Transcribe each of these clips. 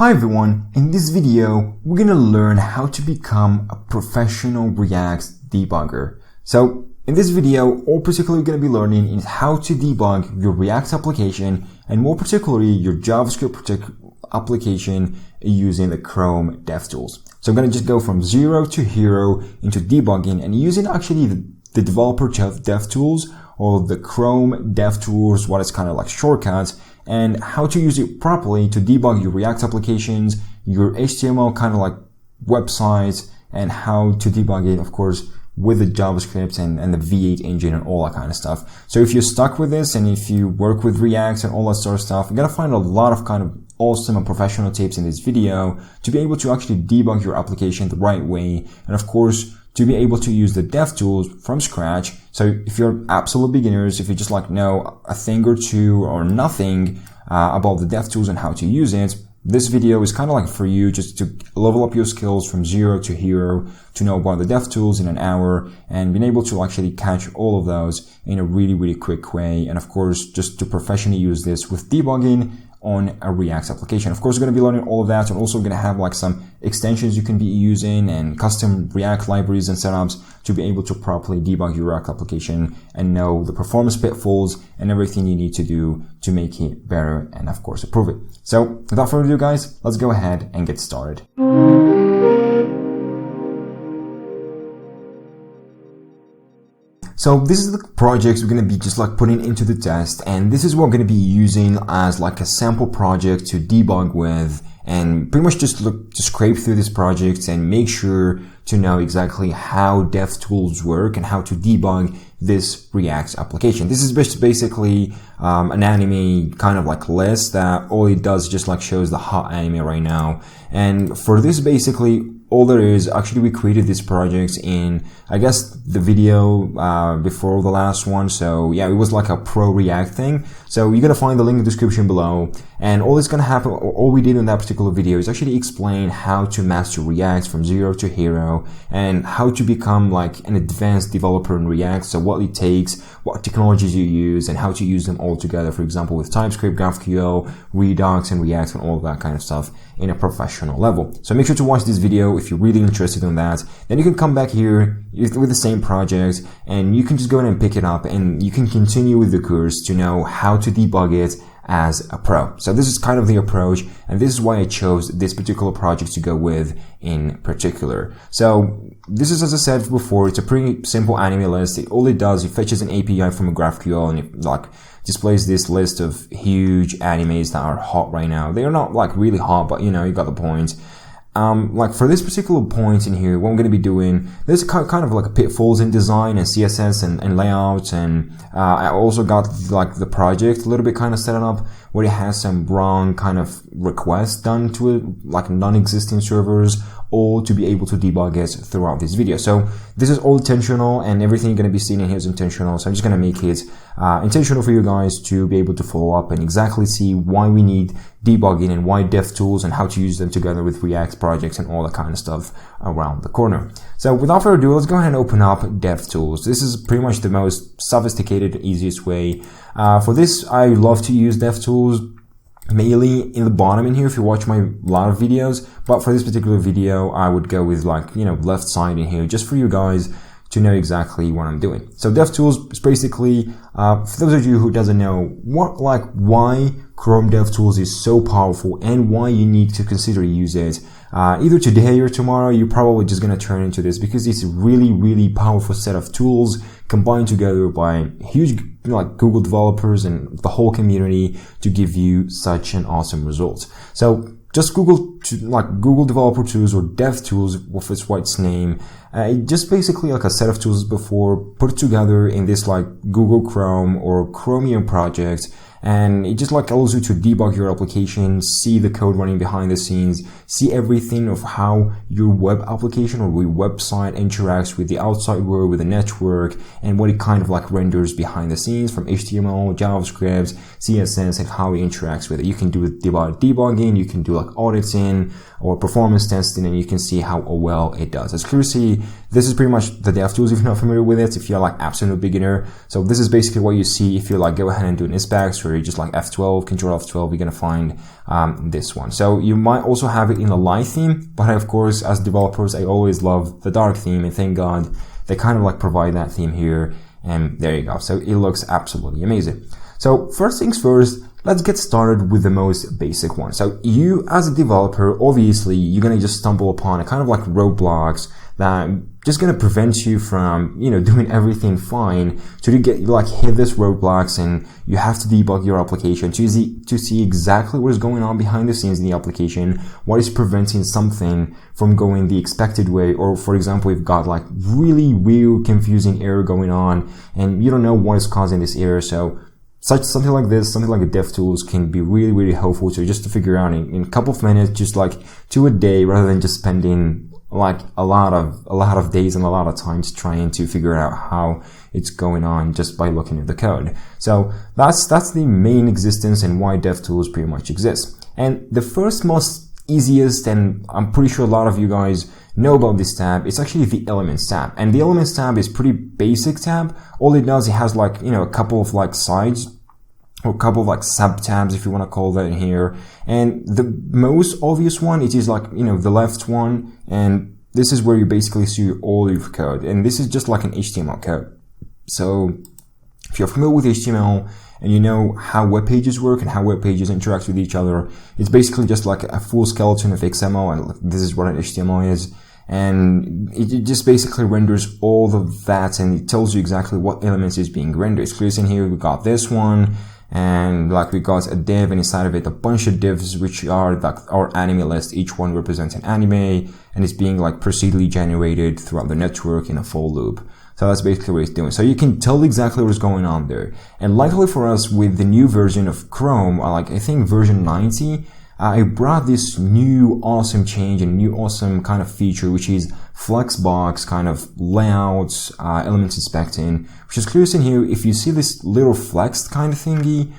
Hi everyone, in this video we're gonna learn how to become a professional React debugger. So in this video, all particularly gonna be learning is how to debug your React application and more particularly your JavaScript application using the Chrome DevTools. So I'm gonna just go from zero to hero into debugging and using actually the developer DevTools or the Chrome DevTools, what is kind of like shortcuts, and how to use it properly to debug your React applications, your HTML kind of like websites, and how to debug it, of course, with the JavaScript and the V8 engine and all that kind of stuff. So if you're stuck with this and if you work with React and all that sort of stuff, you're gonna find a lot of kind of awesome and professional tips in this video to be able to actually debug your application the right way, and of course, to be able to use the DevTools from scratch. So if you're absolute beginners, if you just like know a thing or two or nothing about the DevTools and how to use it, this video is kind of like for you just to level up your skills from zero to hero, to know about the DevTools in an hour and being able to actually catch all of those in a really, really quick way. And of course, just to professionally use this with debugging on a React application. Of course, we're going to be learning all of that, and also going to have like some extensions you can be using and custom React libraries and setups to be able to properly debug your React application and know the performance pitfalls and everything you need to do to make it better and of course improve it. So without further ado guys, let's go ahead and get started. So this is the projects we're going to be just like putting into the test, and this is what we're going to be using as like a sample project to debug with, and pretty much just look to scrape through these projects and make sure to know exactly how DevTools work and how to debug this React application. This is basically an anime kind of like list that all it does just like shows the hot anime right now. And for this basically all there is, actually we created these projects in, I guess, the video before the last one. So yeah, it was like a pro React thing. So you're gonna find the link in the description below. And all that's gonna happen, all we did in that particular video is actually explain how to master React from zero to hero and how to become like an advanced developer in React. So what it takes, what technologies you use, and how to use them all together. For example, with TypeScript, GraphQL, Redux, and React, and all of that kind of stuff in a professional level. So make sure to watch this video if you're really interested in that. Then you can come back here with the same project and you can just go ahead and pick it up and you can continue with the course to know how to debug it as a pro. So this is kind of the approach, and this is why I chose this particular project to go with in particular. So this is, as I said before, it's a pretty simple anime list. All it does, it fetches an API from a GraphQL and it like displays this list of huge animes that are hot right now. They are not like really hot, but you know, you got the point. Like for this particular point in here, what I'm going to be doing, there's kind of like pitfalls in design and CSS and layout, and I also got like the project a little bit kind of set up where it has some wrong kind of requests done to it, like non-existing servers, all to be able to debug it throughout this video. So this is all intentional, and everything you're going to be seeing in here is intentional. So I'm just going to make it intentional for you guys to be able to follow up and exactly see why we need debugging and why DevTools and how to use them together with React projects and all that kind of stuff around the corner. So without further ado, let's go ahead and open up DevTools. This is pretty much the most sophisticated, easiest way. For this, I love to use DevTools mainly in the bottom in here if you watch my lot of videos, but for this particular video I would go with like, you know, left side in here just for you guys to know exactly what I'm doing. So DevTools is basically, for those of you who doesn't know why Chrome DevTools is so powerful and why you need to consider use it, either today or tomorrow, you're probably just going to turn into this because it's a really, really powerful set of tools combined together by huge like Google developers and the whole community to give you such an awesome result. So just Google Developer Tools or DevTools with its what's name. Just basically like a set of tools before put together in this like Google Chrome or Chromium project. And it just like allows you to debug your application, see the code running behind the scenes, see everything of how your web application or your website interacts with the outside world, with the network, and what it kind of like renders behind the scenes from HTML, JavaScript, CSS, and how it interacts with it. You can do debugging, you can do like auditing or performance testing, and you can see how well it does. As clear see, This is pretty much the DevTools if you're not familiar with it, if you're like absolute beginner. So this is basically what you see if you like go ahead and do an inspect, or you just like F12, Control F12, you're gonna find this one. So you might also have it in a light theme, but of course, as developers, I always love the dark theme, and thank God they kind of like provide that theme here. And there you go. So it looks absolutely amazing. So first things first, let's get started with the most basic one. So you as a developer, obviously you're going to just stumble upon a kind of like roadblocks that just going to prevent you from, you know, doing everything fine. So you get like hit this roadblocks, and you have to debug your application to see exactly what is going on behind the scenes in the application, what is preventing something from going the expected way. Or for example, we've got like really weird, confusing error going on, and you don't know what is causing this error. So something like this, something like a DevTools can be really, really helpful to figure out in a couple of minutes, just like to a day, rather than just spending like a lot of days and a lot of times trying to figure out how it's going on just by looking at the code. So that's the main existence and why DevTools pretty much exists. And the first most easiest, and I'm pretty sure a lot of you guys know about this tab, it's actually the Elements tab. And the Elements tab is pretty basic tab. All it does, it has like, you know, a couple of like sides, or a couple of like sub tabs, if you want to call that in here. And the most obvious one, it is like, you know, the left one. And this is where you basically see all your code. And this is just like an HTML code. So if you're familiar with HTML and you know how web pages work and how web pages interact with each other, it's basically just like a full skeleton of XML. And this is what an HTML is. And it just basically renders all of that, and it tells you exactly what elements is being rendered. So in here, we got this one. And like we got a div, and inside of it a bunch of divs, which are like our anime list. Each one represents an anime, and it's being like procedurally generated throughout the network in a for loop. So that's basically what it's doing. So you can tell exactly what's going on there. And luckily for us, with the new version of Chrome, like I think version 90, I brought this new awesome change and new awesome kind of feature, which is Flexbox kind of layouts, elements inspecting, which is clear in here. If you see this little flexed kind of thingy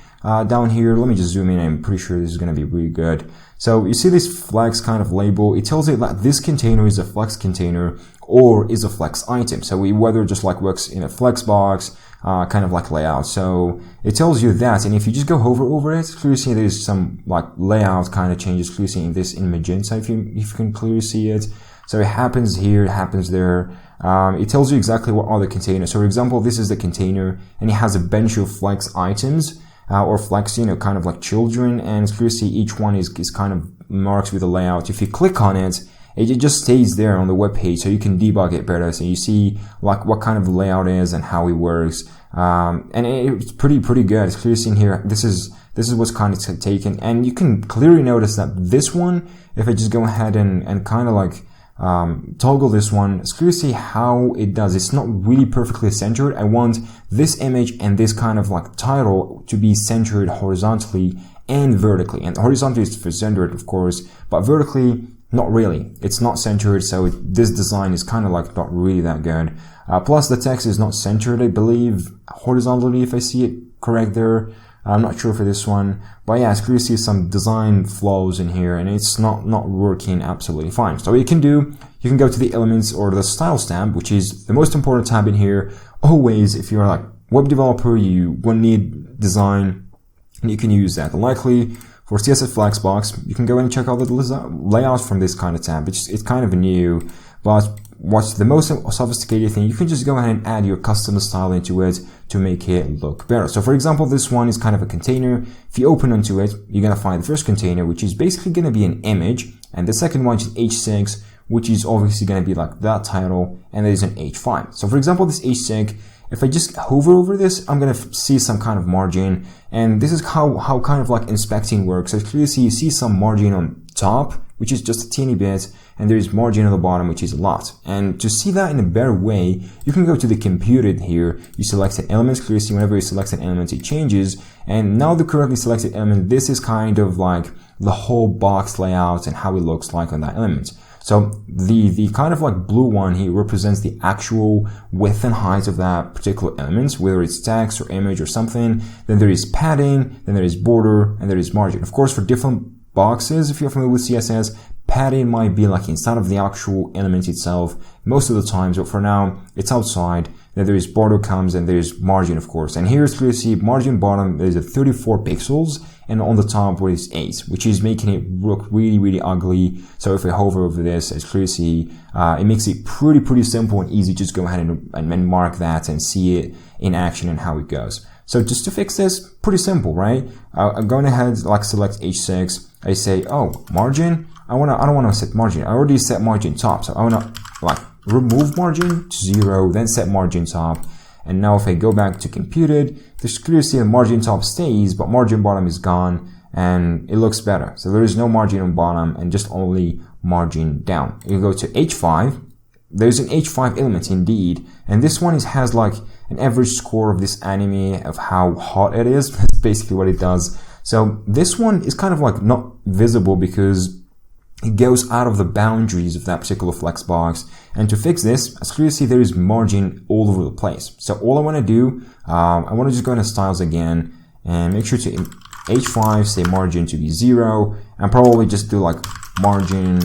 down here, let me just zoom in. I'm pretty sure this is going to be really good. So you see this flex kind of label. It tells you that this container is a flex container or is a flex item. So we whether just like works in a Flexbox, kind of like layout. So it tells you that, and if you just go hover over it, clearly see there's some like layout kind of changes, clearly seeing this in magenta if you can clearly see it. So it happens here, it happens there. It tells you exactly what are the containers. So for example, this is the container, and it has a bunch of flex items, or flex, you know, kind of like children, and clearly see each one is kind of marked with a layout. If you click on it, it just stays there on the web page, so you can debug it better. So you see like what kind of layout is and how it works. And it's pretty good. It's clearly seen here. This is what's kind of taken, and you can clearly notice that this one, if I just go ahead and kind of like toggle this one, it's clear to see how it does. It's not really perfectly centered. I want this image and this kind of like title to be centered horizontally and vertically. And horizontally is for centered, of course, but vertically, not really. It's not centered, so this design is kind of like not really that good. Plus the text is not centered, I believe, horizontally, if I see it correct there. I'm not sure for this one, but yeah, it's clear to see some design flaws in here, and it's not working absolutely fine. So what you can do, you can go to the Elements or the Styles tab, which is the most important tab in here. Always, if you're like web developer, you won't need design, and you can use that. Likely for CSS Flexbox, you can go and check out the layout from this kind of tab. It's kind of new, but what's the most sophisticated thing, you can just go ahead and add your custom style into it to make it look better. So for example, this one is kind of a container. If you open onto it, you're going to find the first container, which is basically going to be an image. And the second one is H6, which is obviously going to be like that title. And there is an H5. So for example, this H6, if I just hover over this, I'm going to see some kind of margin. And this is how kind of like inspecting works. So clearly you see some margin on top, which is just a teeny bit, and there is margin on the bottom, which is a lot. And to see that in a better way, you can go to the computed here. You select an element, clearly see whenever you select an element, it changes. And now the currently selected element, this is kind of like the whole box layout and how it looks like on that element. So the kind of like blue one here represents the actual width and height of that particular element, whether it's text or image or something. Then there is padding, then there is border, and there is margin. Of course, for different boxes, if you're familiar with CSS, padding might be like inside of the actual element itself most of the times, but for now it's outside. Then there is border comes and there's margin, of course. And here it's clear to see margin bottom is at 34 pixels and on the top is 8, which is making it look really, really ugly. So if I hover over this, it's clear to see, it makes it pretty simple and easy. Just go ahead and mark that and see it in action and how it goes. So just to fix this, pretty simple, right? I'm going ahead, like select H6. I say, oh, margin. I don't want to set margin. I already set margin top. So I want to like remove margin to 0, then set margin top. And now if I go back to computed, there's clearly see the margin top stays, but margin bottom is gone and it looks better. So there is no margin on bottom and just only margin down. You go to H5. There's an H5 element indeed. And this one has like an average score of this anime of how hot it is. That's basically what it does. So this one is kind of like not visible because it goes out of the boundaries of that particular flexbox. And to fix this, as clearly see, there is margin all over the place. So all I want to do, I want to just go into styles again and make sure to H5 say margin to be 0 and probably just do like margin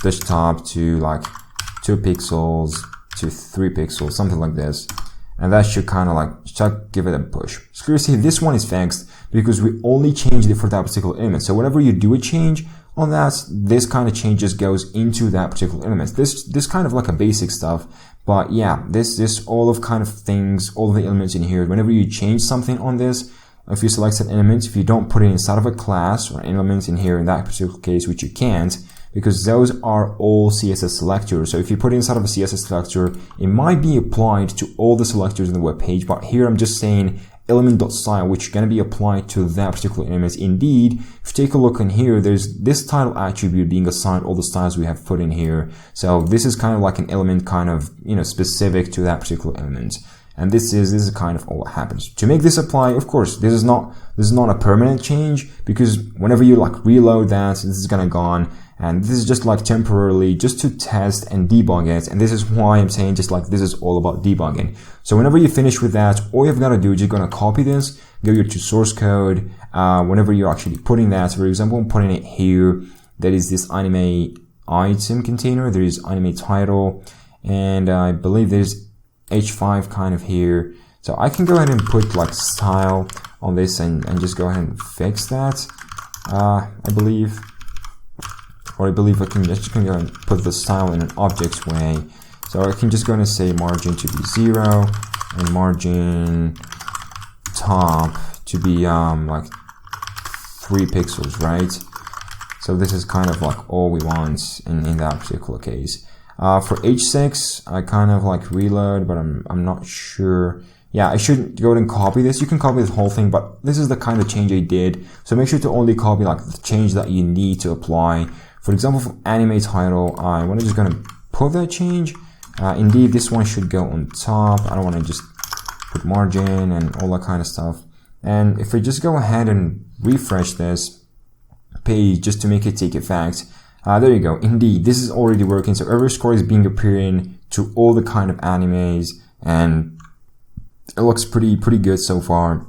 desktop to like 2 pixels to 3 pixels, something like this. And that should kind of like give it a push. So clearly see this one is fixed because we only changed it for that particular element. So whenever you do a change on that, this kind of change just goes into that particular element. This kind of like a basic stuff. But yeah, this all of kind of things, all of the elements in here, whenever you change something on this, if you select an element, if you don't put it inside of a class or an element in here in that particular case, which you can't, because those are all CSS selectors. So if you put it inside of a CSS selector, it might be applied to all the selectors in the web page. But here I'm just saying element.style, which is going to be applied to that particular element. Indeed, if you take a look in here, there's this title attribute being assigned all the styles we have put in here. So this is kind of like an element kind of, specific to that particular element. And this is kind of all that happens. To make this apply, of course, this is not a permanent change, because whenever you like reload that, this is gonna gone. And this is just like temporarily just to test and debug it. And this is why I'm saying just like this is all about debugging. So whenever you finish with that, all you've got to do is you're going to copy this, go here to source code. Whenever you're actually putting that, for example, I'm putting it here. There is this anime item container. There is anime title. And I believe there's H5 kind of here. So I can go ahead and put like style on this and just go ahead and fix that. I believe I can just go and put the style in an objects way. So I can just go and say margin to be 0 and margin top to be like 3 pixels, right? So this is kind of like all we want in that particular case. For H6, I kind of like reload, but I'm not sure. Yeah, I should go ahead and copy this. You can copy the whole thing, but this is the kind of change I did. So make sure to only copy like the change that you need to apply. For example, for anime title, I want to just going to put that change. Indeed, this one should go on top. I don't want to just put margin and all that kind of stuff. And if we just go ahead and refresh this page just to make it take effect, there you go. Indeed, this is already working. So every score is being appearing to all the kind of animes, and it looks pretty good so far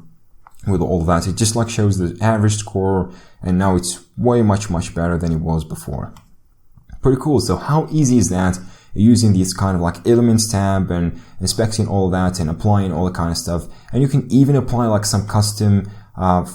with all of that. It just like shows the average score, and now it's way much better than it was before. Pretty cool. So how easy is that using these kind of like elements tab and inspecting all that and applying all the kind of stuff? And you can even apply like some custom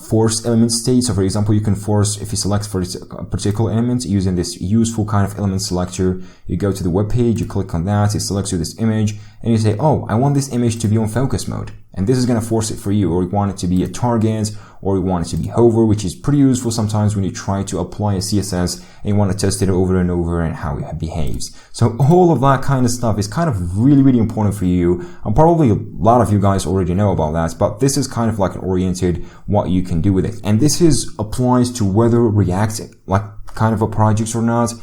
force element state. So for example, you can force, if you select for a particular element using this useful kind of element selector, you go to the web page, you click on that, it selects you this image, and you say, oh, I want this image to be on focus mode. And this is going to force it for you, or you want it to be a target, or you want it to be hover, which is pretty useful sometimes when you try to apply a CSS and you want to test it over and over and how it behaves. So all of that kind of stuff is kind of really important for you. And probably a lot of you guys already know about that, but this is kind of like an oriented what you can do with it. And this applies to whether React like kind of a project or not.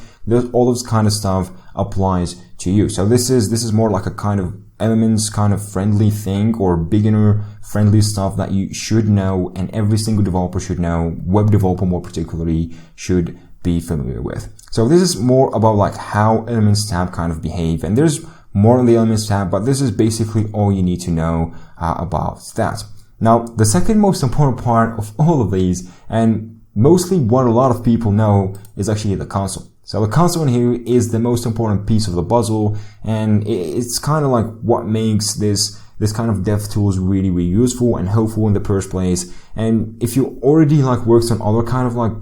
All of this kind of stuff applies to you. So this is more like a kind of elements kind of friendly thing, or beginner friendly stuff that you should know, and every single developer should know, web developer more particularly should be familiar with. So this is more about like how elements tab kind of behave, and there's more on the elements tab, but this is basically all you need to know about that. Now, the second most important part of all of these, and mostly what a lot of people know is actually the console. So the console in here is the most important piece of the puzzle, and it's kind of like what makes this kind of DevTools really, really useful and helpful in the first place. And if you already like worked on other kind of like,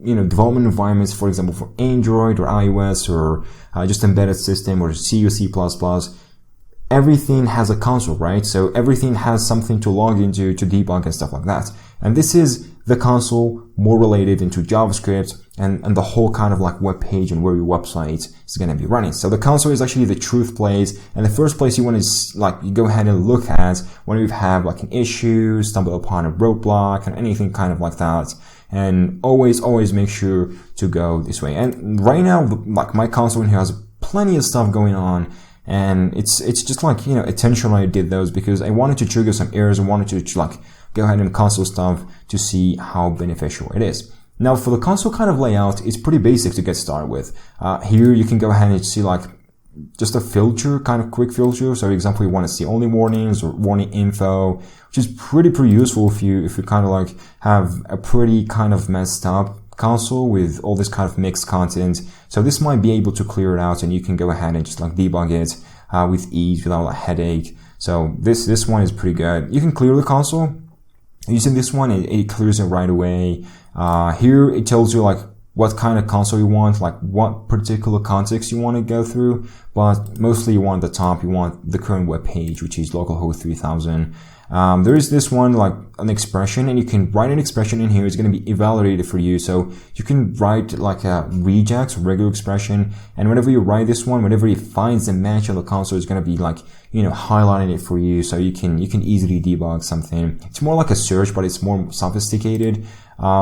development environments, for example, for Android or iOS or just embedded system or C or C++, everything has a console, right? So everything has something to log into to debug and stuff like that. And this is the console more related into JavaScript and the whole kind of like web page and where your website is going to be running. So the console is actually the truth place, and the first place you want to like you go ahead and look at when you have like an issue, stumble upon a roadblock, and anything kind of like that. And always make sure to go this way. And right now, like my console in here has plenty of stuff going on. And it's just like, intentionally I did those because I wanted to trigger some errors. I wanted to like go ahead and console stuff to see how beneficial it is. Now for the console kind of layout, it's pretty basic to get started with. Here you can go ahead and see like just a filter, kind of quick filter. So for example, you want to see only warnings or warning info, which is pretty useful if you kind of like have a pretty kind of messed up console with all this kind of mixed content. So this might be able to clear it out, and you can go ahead and just like debug it with ease without a headache. So this one is pretty good. You can clear the console using this one. It clears it right away. Here it tells you like what kind of console you want, like what particular context you want to go through, but mostly you want the top, you want the current web page, which is localhost 3000. There is this one, like an expression, and you can write an expression in here. It's going to be evaluated for you. So you can write like a regex or regular expression. And whenever you write this one, whenever it finds the match on the console, it's going to be like, highlighting it for you. So you can easily debug something. It's more like a search, but it's more sophisticated.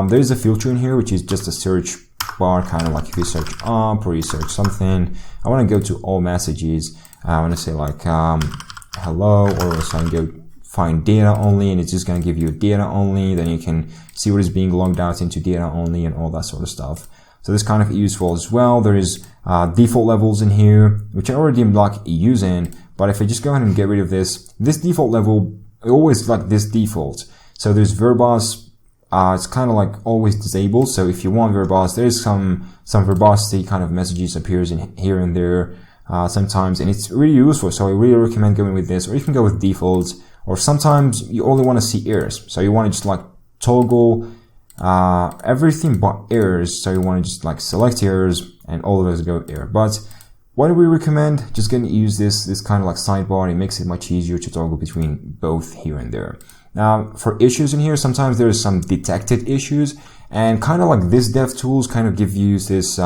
There's a filter in here, which is just a search bar, kind of like if you search up or you search something. I want to go to all messages. I want to say like, hello, or so I can go find data only, and it's just going to give you data only. Then you can see what is being logged out into data only and all that sort of stuff. So this kind of useful as well. There is default levels in here, which I already am like using, but if I just go ahead and get rid of this default level, I always like this default. So there's verbose, it's kind of like always disabled. So if you want verbose, there's some verbosity kind of messages appears in here and there sometimes, and it's really useful. So I really recommend going with this, or you can go with defaults. Or sometimes you only want to see errors. So you want to just like toggle everything but errors. So you want to just like select errors and all of those go error. But what do we recommend? Just going to use this kind of like sidebar. It makes it much easier to toggle between both here and there. Now for issues in here, sometimes there's some detected issues, and kind of like this DevTools kind of give you this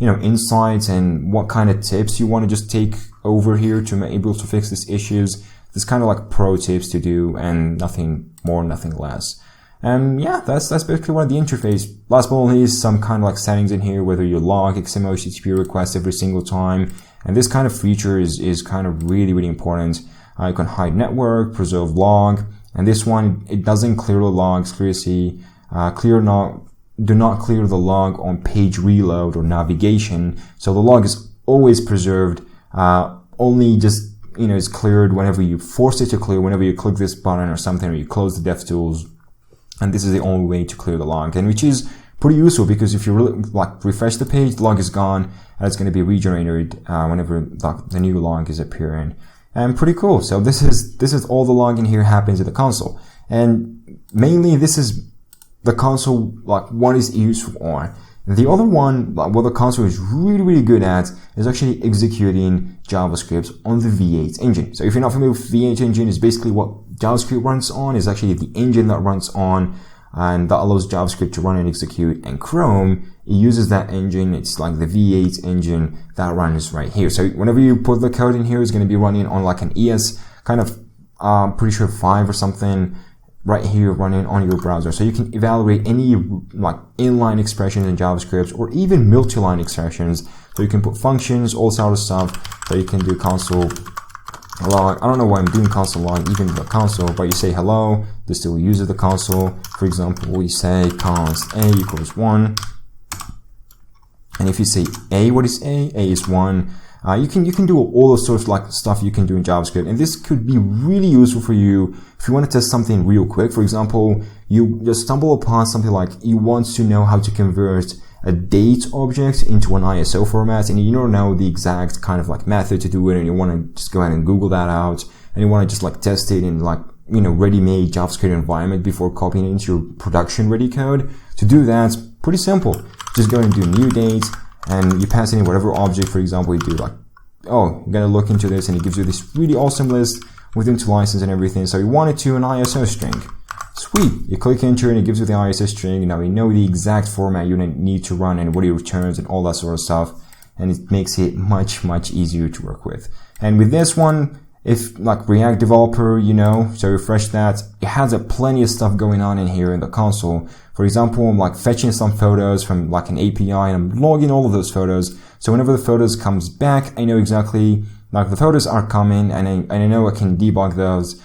insights and what kind of tips you want to just take over here to be able to fix these issues. This kind of like pro tips to do, and nothing more, nothing less. And yeah, that's basically what the interface. Last but not least, some kind of like settings in here, whether you log XML HTTP requests every single time. And this kind of feature is kind of really, really important. You can hide network, preserve log. And this one, it doesn't clear the logs, clearly, do not clear the log on page reload or navigation. So the log is always preserved, only just is cleared whenever you force it to clear, whenever you click this button or something, or you close the DevTools. And this is the only way to clear the log, and which is pretty useful because if you really like refresh the page, the log is gone, and it's going to be regenerated whenever the new log is appearing. And pretty cool. So this is all the logging here happens in the console, and mainly this is the console, like what is useful on. The other one, like what the console is really, really good at, is actually executing JavaScript on the V8 engine. So if you're not familiar with V8 engine, it's basically what JavaScript runs on, is actually the engine that runs on, and that allows JavaScript to run and execute. And Chrome, it uses that engine. It's like the V8 engine that runs right here. So whenever you put the code in here, it's going to be running on like an ES kind of, pretty sure 5 or something, right here running on your browser. So you can evaluate any like inline expressions in JavaScript or even multi-line expressions. So you can put functions, all sort of stuff. So you can do console log. I don't know why I'm doing console log, even the console, but you say hello, this still uses the console. For example, we say const a equals 1. And if you say a, what is a? A is 1. You can do all the sorts of like stuff you can do in JavaScript, and this could be really useful for you if you want to test something real quick. For example, you just stumble upon something like you want to know how to convert a date object into an ISO format, and you don't know the exact kind of like method to do it, and you want to just go ahead and Google that out, and you want to just like test it in like, you know, ready-made JavaScript environment before copying it into your production ready code. To do that, it's pretty simple. Just go and do new date, and you pass in whatever object. For example, you do like, oh, you're gonna look into this, and it gives you this really awesome list with into license and everything. So you want it to an ISO string. Sweet. You click enter and it gives you the ISO string. Now you know the exact format you need to run and what it returns and all that sort of stuff. And it makes it much, much easier to work with. And with this one, if like React developer, you know, so refresh that, it has plenty of stuff going on in here in the console. For example, I'm like fetching some photos from like an API, and I'm logging all of those photos. So whenever the photos comes back, I know exactly like the photos are coming, and I know I can debug those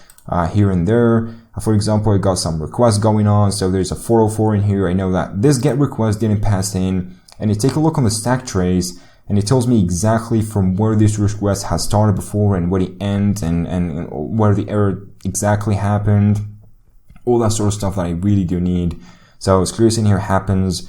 here and there. For example, I got some requests going on, so there's a 404 in here. I know that this get request didn't pass in, and you take a look on the stack trace, and it tells me exactly from where this request has started before and where it ends, and where the error exactly happened. All that sort of stuff that I really do need. So screws in here happens.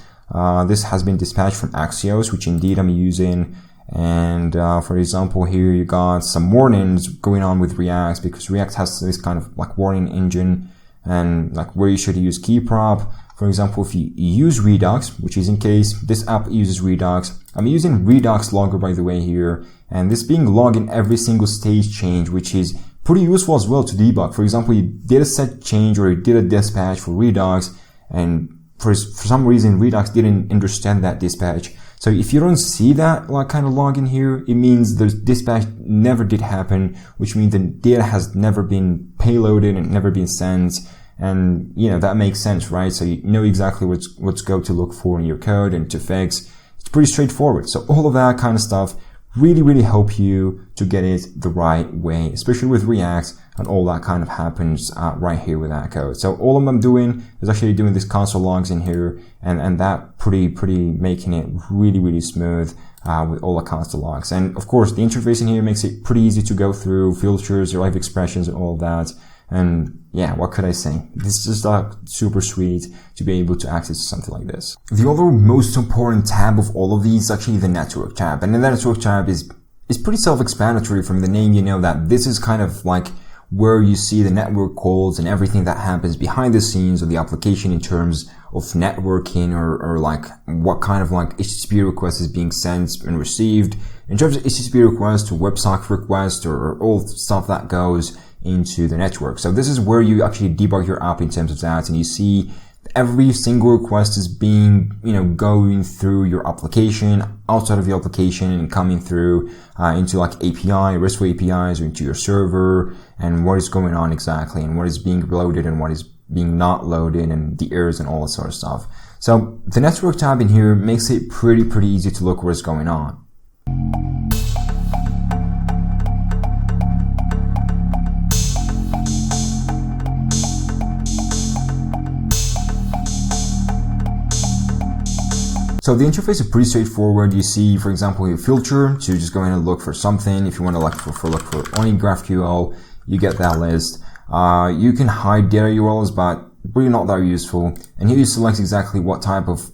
This has been dispatched from Axios, which indeed I'm using. And for example, here you got some warnings going on with React, because React has this kind of like warning engine, and like where you should use key prop. For example, if you use Redux, which is in case this app uses Redux, I'm using Redux logger by the way here, and this being logged in every single stage change, which is pretty useful as well to debug. For example, you did a set change or you did a dispatch for Redux, and for some reason Redux didn't understand that dispatch. So if you don't see that like kind of log in here, it means the dispatch never did happen, which means the data has never been payloaded and never been sent. And you know, that makes sense, right? So you know exactly what's go to look for in your code and to fix. It's pretty straightforward. So all of that kind of stuff really help you to get it the right way, especially with React, and all that kind of happens right here with that code. So all I'm doing is actually doing this console logs in here, and that pretty making it really smooth with all the console logs. And of course, the interface in here makes it pretty easy to go through filters, live expressions, and all of that. And yeah, what could I say? This is like super sweet to be able to access something like this. The other most important tab of all of these is actually the network tab. And the network tab is pretty self-explanatory. From the name, you know that this is kind of like where you see the network calls and everything that happens behind the scenes of the application in terms of networking, or like what kind of like HTTP request is being sent and received. In terms of HTTP request to WebSocket request, or all stuff that goes into the network. So this is where you actually debug your app in terms of that, and you see every single request is being, you know, going through your application, outside of your application, and coming through into like API, RESTful APIs, or into your server, and what is going on exactly, and what is being loaded and what is being not loaded, and the errors and all that sort of stuff. So the network tab in here makes it pretty easy to look what's going on. So the interface is pretty straightforward. You see, for example, your filter to just go in and look for something. If you want to look for only GraphQL, you get that list. You can hide data URLs, but really not that useful. And here you select exactly what type of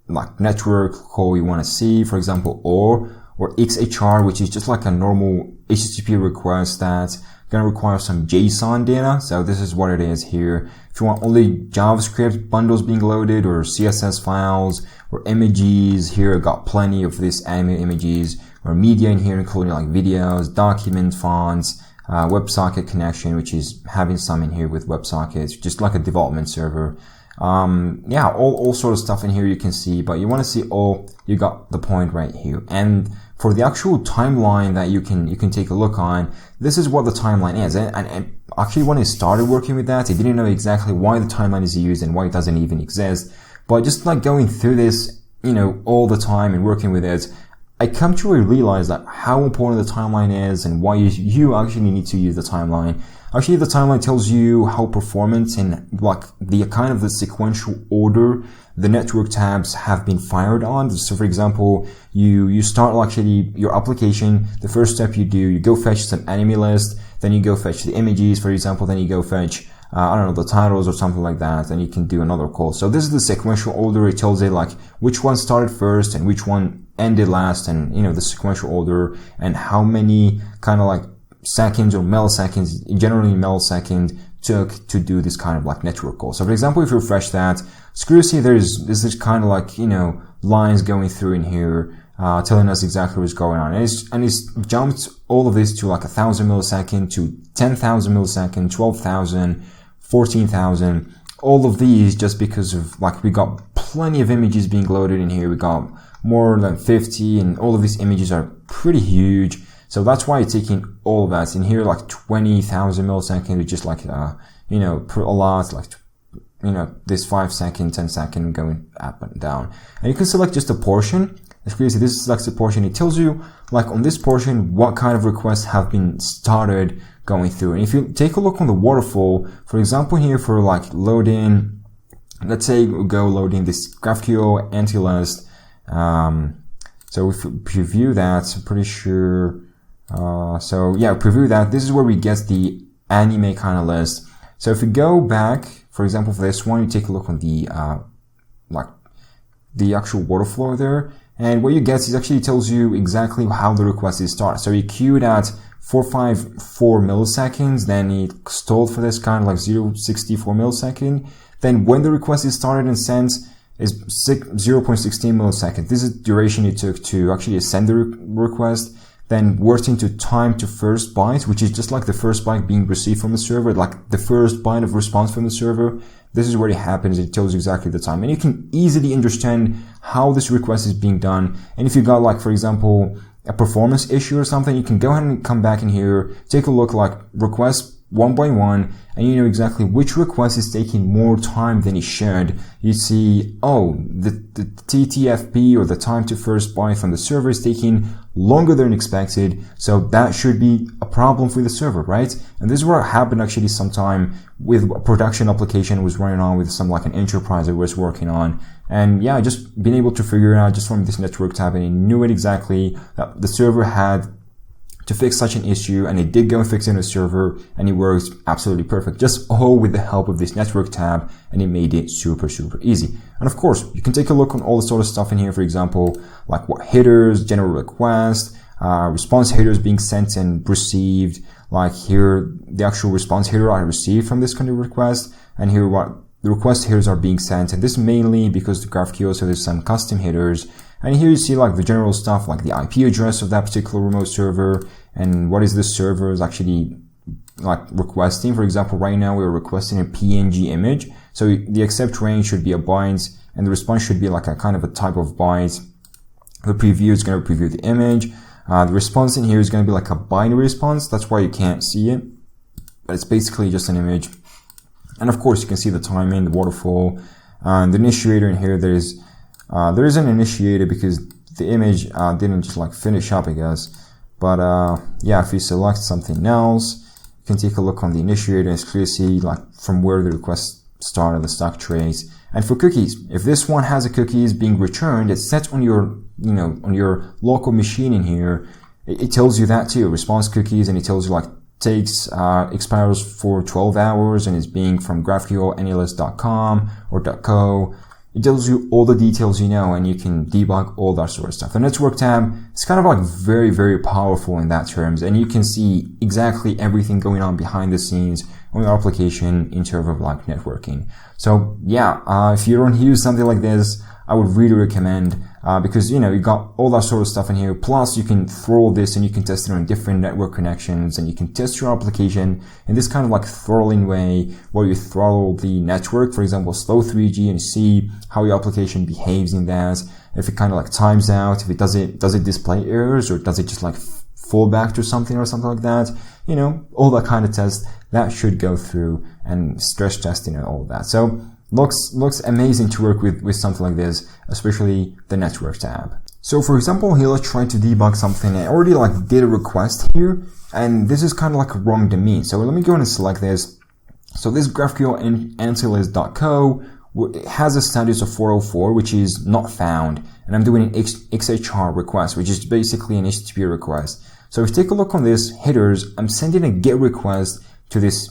like network call you want to see. For example, or XHR, which is just like a normal HTTP request that's going to require some JSON data. So this is what it is here. If you want only JavaScript bundles being loaded, or CSS files, or images, here I got plenty of this anime images, or media in here, including like videos, document fonts, WebSocket connection, which is having some in here with WebSockets, just like a development server. Yeah, all sort of stuff in here you can see, but you want to see all, you got the point right here. And for the actual timeline that you can take a look on, this is what the timeline is. And actually when I started working with that, I didn't know exactly why the timeline is used and why it doesn't even exist. But just like going through this, you know, all the time and working with it, I come to realize that how important the timeline is and why you actually need to use the timeline. Actually, the timeline tells you how performance and like the kind of the sequential order the network tabs have been fired on. So for example, you start actually your application. The first step you do, you go fetch some enemy list, then you go fetch the images, for example, then you go fetch, I don't know, the titles or something like that, and you can do another call. So this is the sequential order. It tells it like which one started first and which one ended last, and the sequential order and how many kind of like seconds or milliseconds, generally milliseconds, took to do this kind of like network call. So for example, if you refresh that, so you see there's this kind of like, lines going through in here, telling us exactly what's going on. And it's jumped all of this to like 1,000 millisecond to 10,000 millisecond, 12,000, 14,000, all of these just because of like, we got plenty of images being loaded in here. We got more than 50 and all of these images are pretty huge. So that's why it's taking all of that in here, like 20,000 milliseconds, which is like, a lot, like, this 5 second, 10 second going up and down. And you can select just a portion. As you see, this selects a portion. It tells you, like, on this portion, what kind of requests have been started going through. And if you take a look on the waterfall, for example, here for like loading, let's say go loading this GraphQL anti-list. So if you preview that, I'm pretty sure, preview that. This is where we get the anime kind of list. So if you go back, for example, for this one, you take a look on the, the actual waterfall there. And what you get is actually tells you exactly how the request is started. So you queued at 454 milliseconds, then it stalled for this kind of like 0.64 millisecond. Then when the request is started and sent is 0.16 milliseconds. This is the duration it took to actually send the request. Then worked into time to first byte, which is just like the first byte being received from the server, like the first byte of response from the server. This is where it happens. It tells you exactly the time. And you can easily understand how this request is being done. And if you got like, for example, a performance issue or something, you can go ahead and come back in here, take a look like request one by one, and you know exactly which request is taking more time than it should. You see, oh, the TTFP or the time to first byte from the server is taking longer than expected, so that should be a problem for the server, right? And this is what happened actually sometime with a production application was running on with some like an enterprise I was working on. And yeah, just being able to figure it out just from this network tab, and it knew it exactly that the server had to fix such an issue, and it did go and fix it in a server, and it works absolutely perfect. Just all with the help of this network tab, and it made it super, super easy. And of course, you can take a look on all the sort of stuff in here, for example, like what headers, general request, response headers being sent and received, like here, the actual response header I received from this kind of request, and here what the request headers are being sent, and this mainly because the GraphQL, so there's some custom headers. And here you see like the general stuff, like the IP address of that particular remote server, and what is this server is actually like requesting. For example, right now we're requesting a PNG image. So the accept range should be a byte, and the response should be like a kind of a type of byte. The preview is going to preview the image. The response in here is going to be like a binary response. That's why you can't see it, but it's basically just an image. And of course, you can see the timing, the waterfall, and the initiator in here. There is an initiator because the image didn't just like finish up, I guess. But yeah, if you select something else, you can take a look on the initiator and clearly see like from where the request started, the stack trace. And for cookies, if this one has a cookies being returned, it's set on your, on your local machine in here. It tells you that too, response cookies, and it tells you like takes, expires for 12 hours and is being from GraphQL AnyList.com or .co. It tells you all the details you know, and you can debug all that sort of stuff. The network tab is kind of like very, very powerful in that terms, and you can see exactly everything going on behind the scenes on your application in terms of like networking. So yeah, if you don't use something like this, I would really recommend, because you got all that sort of stuff in here. Plus you can throw this and you can test it on different network connections, and you can test your application in this kind of like throttling way where you throttle the network, for example, slow 3G, and see how your application behaves in that. If it kind of like times out, if it does it display errors, or does it just like fall back to something or something like that, all that kind of test that should go through, and stress testing and all of that. So looks amazing to work with something like this, especially the network tab. So for example, here let's try to debug something. I already like did a request here, and this is kind of like a wrong domain. So let me go and select this. So this GraphQL antilist.co has a status of 404, which is not found, and I'm doing an XHR request, which is basically an HTTP request. So if you take a look on this headers, I'm sending a GET request to this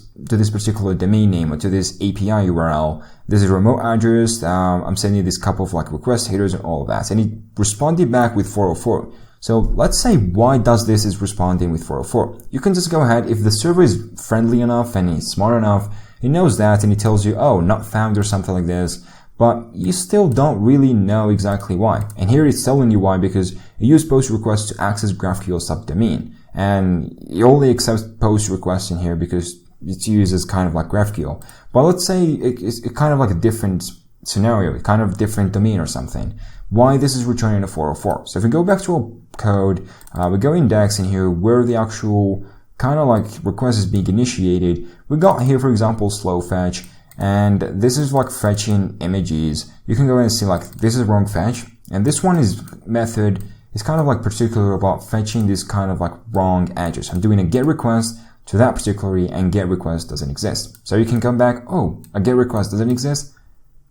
particular domain name or to this API URL. This is a remote address. I'm sending this couple of like request headers and all of that, and it responded back with 404. So let's say why does this is responding with 404. You can just go ahead, if the server is friendly enough and is smart enough, it knows that and it tells you, oh, not found or something like this, but you still don't really know exactly why. And here it's telling you why, because it used POST request to access GraphQL subdomain. And it only accepts POST requests in here because it uses kind of like GraphQL. But let's say it's kind of like a different scenario, kind of different domain or something. Why this is returning a 404. So if we go back to our code, we go index in here where the actual kind of like request is being initiated. We got here, for example, slow fetch, and this is like fetching images. You can go and see like this is wrong fetch, and this one is method is kind of like particular about fetching this kind of like wrong address. I'm doing a GET request to that particularly, and GET request doesn't exist. So you can come back, oh, a GET request doesn't exist.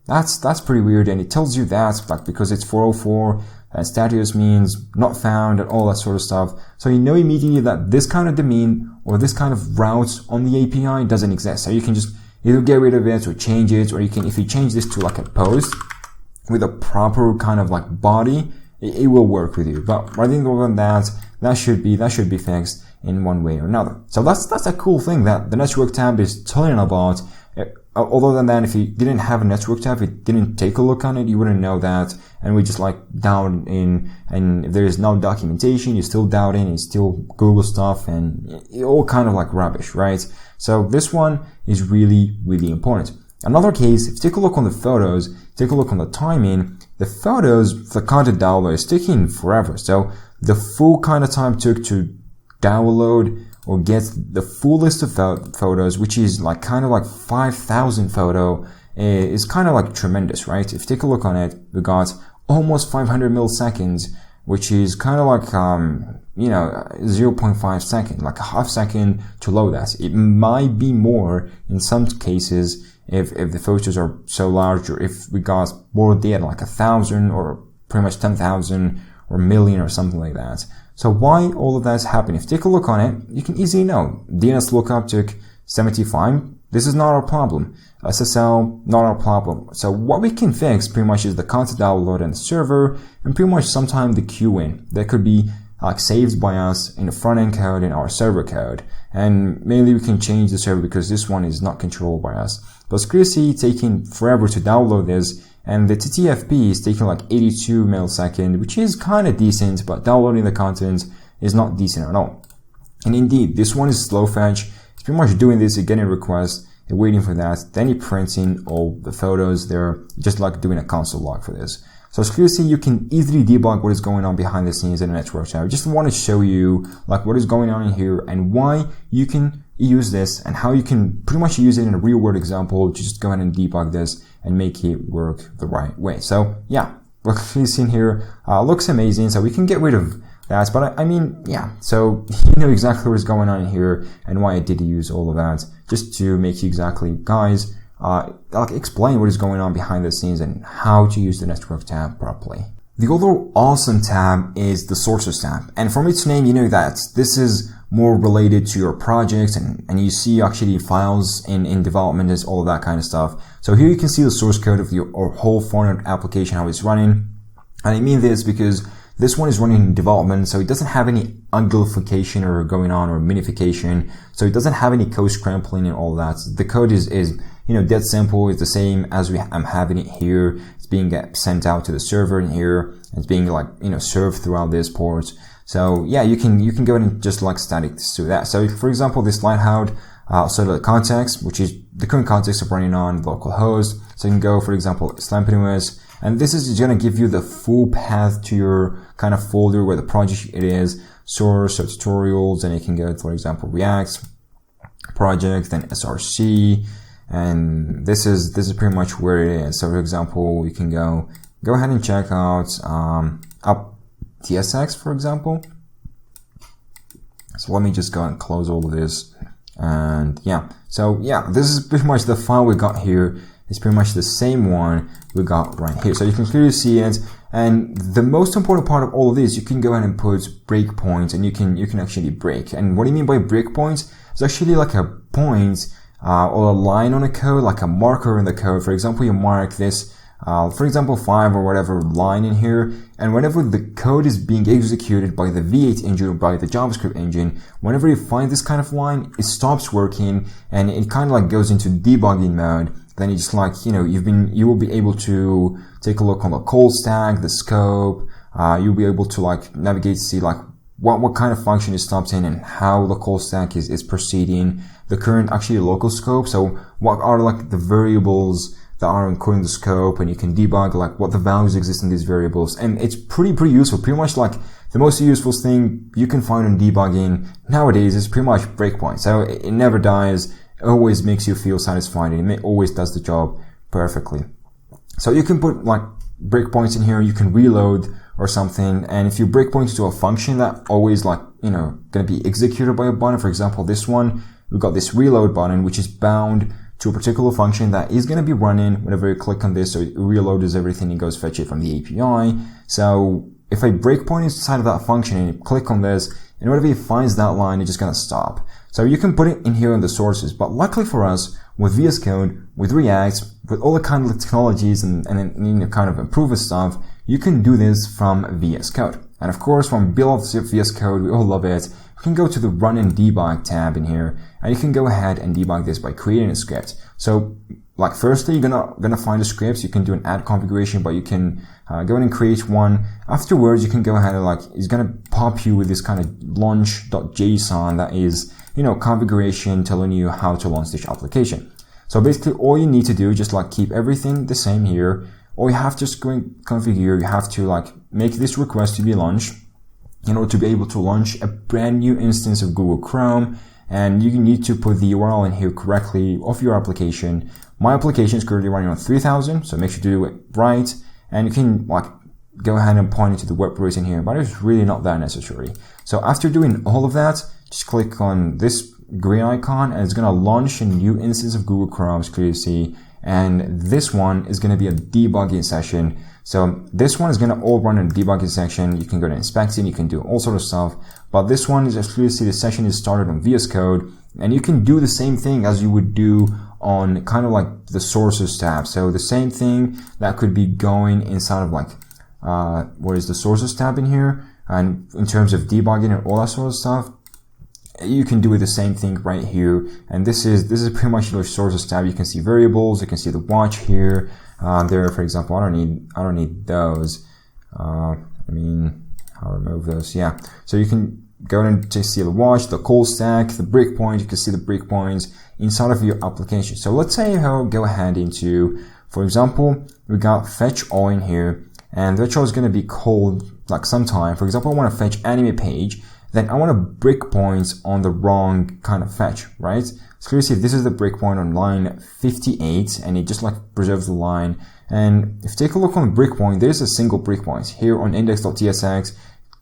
That's pretty weird, and it tells you that like because it's 404, status means not found and all that sort of stuff. So you know immediately that this kind of domain or this kind of route on the API doesn't exist. So you can just either get rid of it or change it, or you can, if you change this to like a post with a proper kind of like body, it will work with you. But I think other than that, that should be fixed in one way or another. So that's a cool thing that the network tab is telling about. Other than that, if you didn't have a network tab, if you didn't take a look on it, you wouldn't know that. And we just like down in, and if there is no documentation, you're still doubting, you still Google stuff, and all kind of like rubbish, right? So this one is really, really important. Another case, if you take a look on the photos, take a look on the timing, the photos, the content download is taking forever. So the full kind of time took to download or get the full list of photos, which is like kind of like 5,000 photo, is kind of like tremendous, right? If you take a look on it, we got almost 500 milliseconds, which is kind of like, 0.5 second, like a half second to load that. It might be more in some cases if the photos are so large, or if we got more data, like 1,000 or pretty much 10,000 or million or something like that. So why all of that is happening? If you take a look on it, you can easily know. DNS lookup took 75. This is not our problem. SSL, not our problem. So what we can fix pretty much is the content download and the server, and pretty much sometime the queuing. That could be like saved by us in the front end code in our server code. And mainly we can change the server because this one is not controlled by us. But security taking forever to download this, and the TTFP is taking like 82 milliseconds, which is kind of decent, but downloading the content is not decent at all. And indeed, this one is slow fetch. It's pretty much doing this, you're getting requests, you're waiting for that, then you're printing all the photos there, just like doing a console log for this. So as you see, you can easily debug what is going on behind the scenes in the network tab. I just want to show you like what is going on in here and why you can use this and how you can pretty much use it in a real world example to just go ahead and debug this and make it work the right way. So yeah, what you've seen here looks amazing. So we can get rid of that, but I mean, yeah, so you know exactly what is going on in here and why I did use all of that, just to make you exactly, guys, like explain what is going on behind the scenes and how to use the network tab properly. The other awesome tab is the sources tab. And from its name, you know that this is more related to your projects, and you see actually files in development and all of that kind of stuff. So here you can see the source code of your whole front-end application, how it's running. And I mean this because this one is running in development, so it doesn't have any uglification or going on or minification. So it doesn't have any code scrambling and all that. The code is dead simple. It's the same as I'm having it here. It's being sent out to the server in here. It's being served throughout this port. So yeah, you can go ahead and just like static to that. So for example, this Lighthouse, so the context, which is the current context of running on localhost. So you can go, for example, Slampinous, and this is going to give you the full path to your kind of folder where the project it is, source, so tutorials, and you can go, for example, React, project, then SRC, and this is pretty much where it is. So for example, you can go ahead and check out, index.tsx, for example. So let me just go and close all of this. And yeah, so yeah, this is pretty much the file we got here. It's pretty much the same one we got right here. So you can clearly see it. And the most important part of all of this, you can go ahead and put breakpoints, and you can actually break. And what do you mean by breakpoints? It's actually like a point or a line on a code, like a marker in the code. For example, you mark this, for example, 5 or whatever line in here, and whenever the code is being executed by the V8 engine or by the JavaScript engine, whenever you find this kind of line, it stops working and it kind of like goes into debugging mode. Then it's like, you will be able to take a look on the call stack, the scope, you'll be able to like navigate, see like what kind of function it stops in and how the call stack is proceeding, the current actually local scope. So what are like the variables that are encoding the scope, and you can debug like what the values exist in these variables. And it's pretty useful. Pretty much like the most useful thing you can find in debugging nowadays is pretty much breakpoint. So it never dies. It always makes you feel satisfied, and it always does the job perfectly. So you can put like breakpoints in here, you can reload or something, and if you breakpoint to a function that always like, gonna be executed by a button, for example, this one, we've got this reload button, which is bound to a particular function that is going to be running whenever you click on this. So it reloads everything and goes fetch it from the API. So if I breakpoint inside of that function and you click on this, and whenever it finds that line, it's just going to stop. So you can put it in here in the sources, but luckily for us, with VS Code, with React, with all the kind of technologies and kind of improved stuff, you can do this from VS Code. And of course, from build of VS Code, we all love it. You can go to the Run and Debug tab in here, and you can go ahead and debug this by creating a script. So, like, firstly, you're gonna find the scripts. You can do an add configuration, but you can go ahead and create one. Afterwards, you can go ahead and it's gonna pop you with this kind of launch.json that is, configuration telling you how to launch this application. So basically, all you need to do is just keep everything the same here. Or you have to just go and configure. You have to make this request to be launched in order to be able to launch a brand new instance of Google Chrome. And you need to put the URL in here correctly of your application. My application is currently running on 3000, so make sure to do it right. And you can go ahead and point it to the web browser in here, but it's really not that necessary. So after doing all of that, just click on this green icon, and it's going to launch a new instance of Google Chrome, as clearly see. And this one is going to be a debugging session. So this one is going to all run in a debugging section. You can go to inspect it, you can do all sort of stuff. But this one is actually, see, the session is started on VS Code, and you can do the same thing as you would do on kind of the sources tab. So the same thing that could be going inside of where is the sources tab in here, and in terms of debugging and all that sort of stuff, you can do the same thing right here. And this is pretty much your sources tab. You can see variables, you can see the watch here. There, for example, I don't need those. I'll remove those. Yeah. So you can go and just see the watch, the call stack, the breakpoint. You can see the breakpoints inside of your application. So let's say I'll go ahead into, for example, we got fetch all in here, and fetch all is going to be called sometime. For example, I want to fetch anime page. Then I want to breakpoints on the wrong kind of fetch, right? So clearly see this is the breakpoint on line 58, and it just preserves the line. And if you take a look on the breakpoint, there's a single breakpoint here on index.tsx,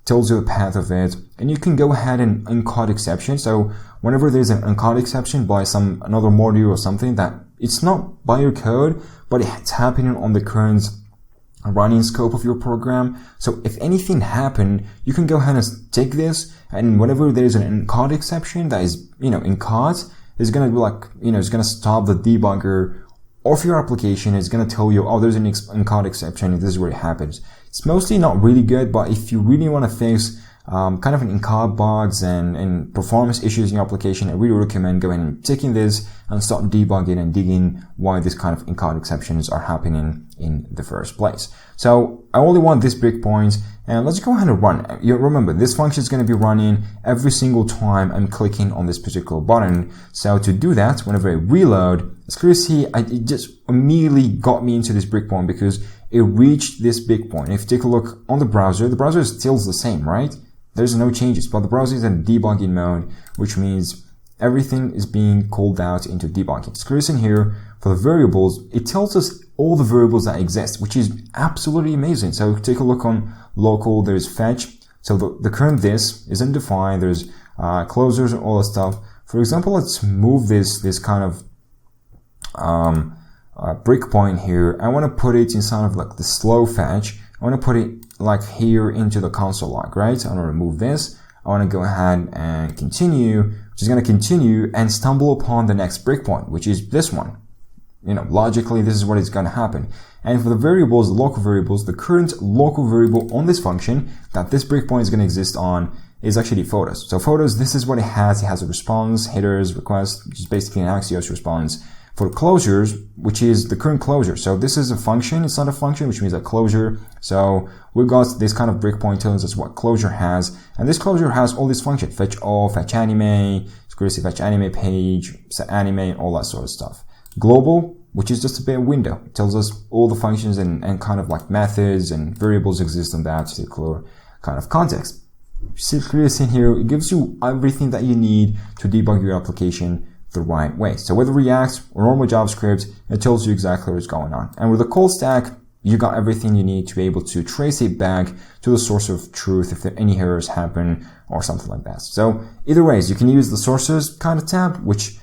tells you the path of it, and you can go ahead and uncaught exception. So whenever there's an uncaught exception by another module or something that it's not by your code, but it's happening on the current running scope of your program. So if anything happened, you can go ahead and take this, and whenever there's an uncaught exception that is, uncaught, it's going to be it's going to stop the debugger of your application. It's going to tell you, oh, there's an uncaught exception, and this is where it happens. It's mostly not really good, but if you really want to fix kind of an uncaught bugs and performance issues in your application, I really recommend going and taking this and start debugging and digging why this kind of uncaught exceptions are happening in the first place. So I only want this breakpoint, and let's go ahead and run. You remember, this function is going to be running every single time I'm clicking on this particular button. So to do that, whenever I reload, as clear as see, it just immediately got me into this breakpoint because it reached this breakpoint. If you take a look on the browser is still the same, right? There's no changes, but the browser is in debugging mode, which means everything is being called out into debugging. It's clear in here for the variables, it tells us all the variables that exist, which is absolutely amazing. So take a look on local, there's fetch. So the current this is undefined, there's closures and all that stuff. For example, let's move this kind of breakpoint here. I want to put it inside of like the slow fetch. I want to put it like here into the console log, right? I want to remove this. I want to go ahead and continue, which is going to continue and stumble upon the next breakpoint, which is this one. You know, logically, this is what is going to happen. And for the variables, the local variables, the current local variable on this function that this breakpoint is going to exist on is actually photos. So photos, this is what it has. It has a response, headers, request, which is basically an Axios response. For closures, which is the current closure. So this is a function. It's not a function, which means a closure. So we got this kind of breakpoint tells us what closure has. And this closure has all these functions: fetch all, fetch anime, security fetch anime page, set anime, all that sort of stuff. Global, which is just a bare window. It tells us all the functions and kind of like methods and variables exist in that particular kind of context. You clearly see here, it gives you everything that you need to debug your application the right way. So whether React or normal JavaScript, it tells you exactly what's going on. And with the call stack, you got everything you need to be able to trace it back to the source of truth if any errors happen or something like that. So either ways, you can use the sources kind of tab, which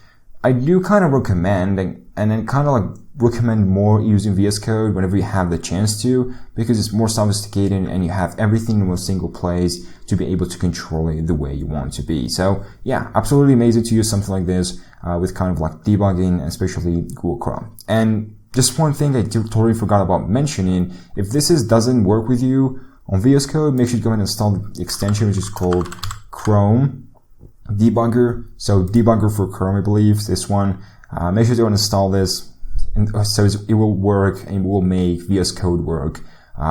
I do kind of recommend, and then kind of like recommend more using VS Code whenever you have the chance to, because it's more sophisticated and you have everything in one single place to be able to control it the way you want it to be. So yeah, absolutely amazing to use something like this with kind of like debugging, especially Google Chrome. And just one thing I totally forgot about mentioning, if this doesn't work with you on VS Code, make sure you go ahead and install the extension, which is called Chrome Debugger. So debugger for Chrome, I believe, this one. Make sure to install this, and so it will work and will make VS Code work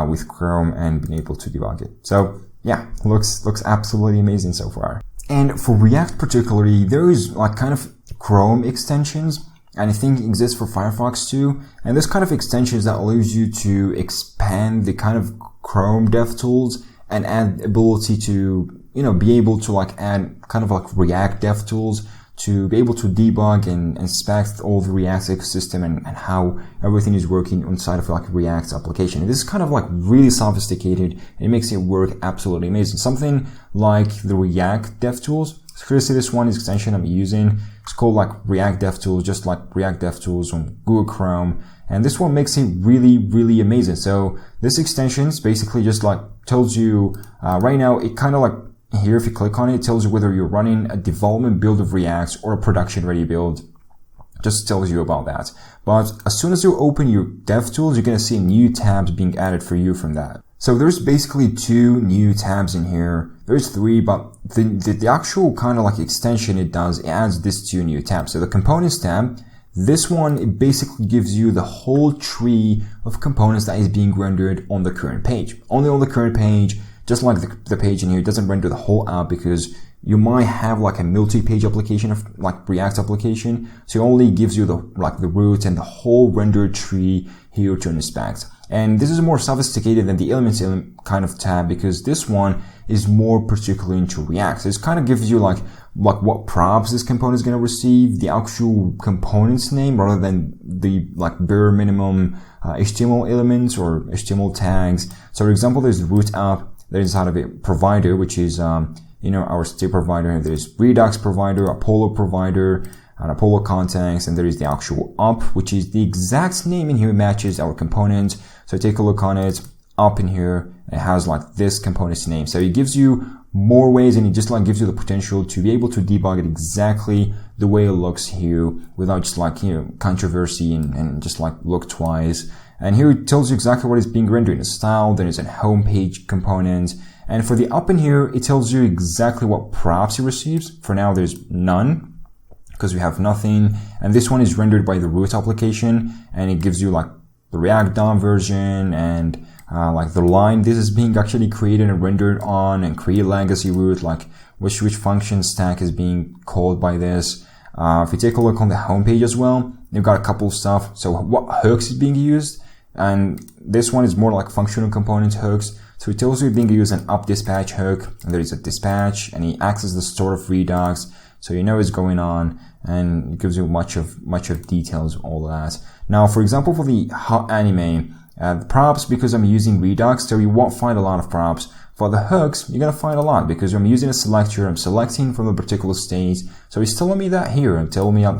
with Chrome and being able to debug it. So yeah, looks absolutely amazing so far. And for React particularly, there is like kind of Chrome extensions, and I think it exists for Firefox too. And this kind of extensions that allows you to expand the kind of Chrome DevTools and add ability to, you know, be able to like add kind of like React DevTools to be able to debug and inspect all the React ecosystem and how everything is working inside of like React application. And this is kind of like really sophisticated, and it makes it work absolutely amazing. Something like the React DevTools. So firstly, this one is extension I'm using. It's called like React DevTools, just like React DevTools on Google Chrome. And this one makes it really, really amazing. So this extension is basically just like tells you, right now, it kind of like, here, if you click on it, it tells you whether you're running a development build of React or a production ready build. Just tells you about that. But as soon as you open your DevTools, you're going to see new tabs being added for you from that. So there's basically 2 new tabs in here. There's 3, but the actual kind of like extension it adds these 2 new tabs. So the components tab, this one, it basically gives you the whole tree of components that is being rendered on the current page. Only on the current page. Just like the page in here, it doesn't render the whole app because you might have like a multi-page application of like React application. So it only gives you the root and the whole rendered tree here to inspect. And this is more sophisticated than the elements kind of tab because this one is more particular into React. So it kind of gives you like what props this component is going to receive, the actual component's name rather than the like bare minimum HTML elements or HTML tags. So for example, there's the root app. There is inside of a provider, which is, our state provider. There's Redux provider, Apollo provider, and Apollo context. And there is the actual up, which is the exact name in here matches our component. So take a look on it up in here. It has like this component's name. So it gives you more ways and it just like gives you the potential to be able to debug it exactly the way it looks here without just like, controversy and just like look twice. And here it tells you exactly what is being rendered in style. There is a homepage component. And for the up in here, it tells you exactly what props it receives. For now, there's none because we have nothing. And this one is rendered by the root application. And it gives you like the React DOM version and like the line this is being actually created and rendered on, and create legacy root, like which function stack is being called by this. If you take a look on the homepage as well, you've got a couple of stuff. So what hooks is being used. And this one is more like functional component hooks. So it tells you being used an up dispatch hook, and there is a dispatch, and it acts as the store of Redux, so you know what's going on. and it gives you much of details, all that. Now, for example, for the hot anime, the props, because I'm using Redux, so you won't find a lot of props. For the hooks, you're going to find a lot because I'm using a selector. I'm selecting from a particular state. So it's telling me that here. I'm telling me I'm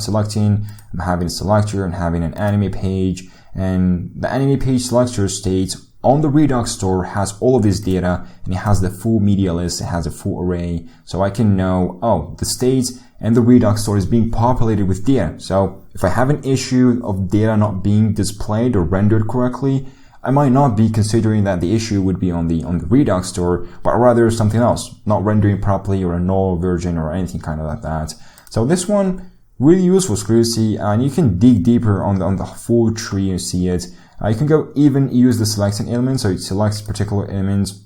having a selector and having an anime page. And the anime page selector states on the Redux store has all of this data, and it has the full media list. It has a full array. So I can know, oh, the state and the Redux store is being populated with data. So if I have an issue of data not being displayed or rendered correctly, I might not be considering that the issue would be on the Redux store, but rather something else, not rendering properly or a null version or anything kind of like that. So this one, really useful security, and you can dig deeper on the full tree and see it. You can go even use the selection element, so it selects particular elements,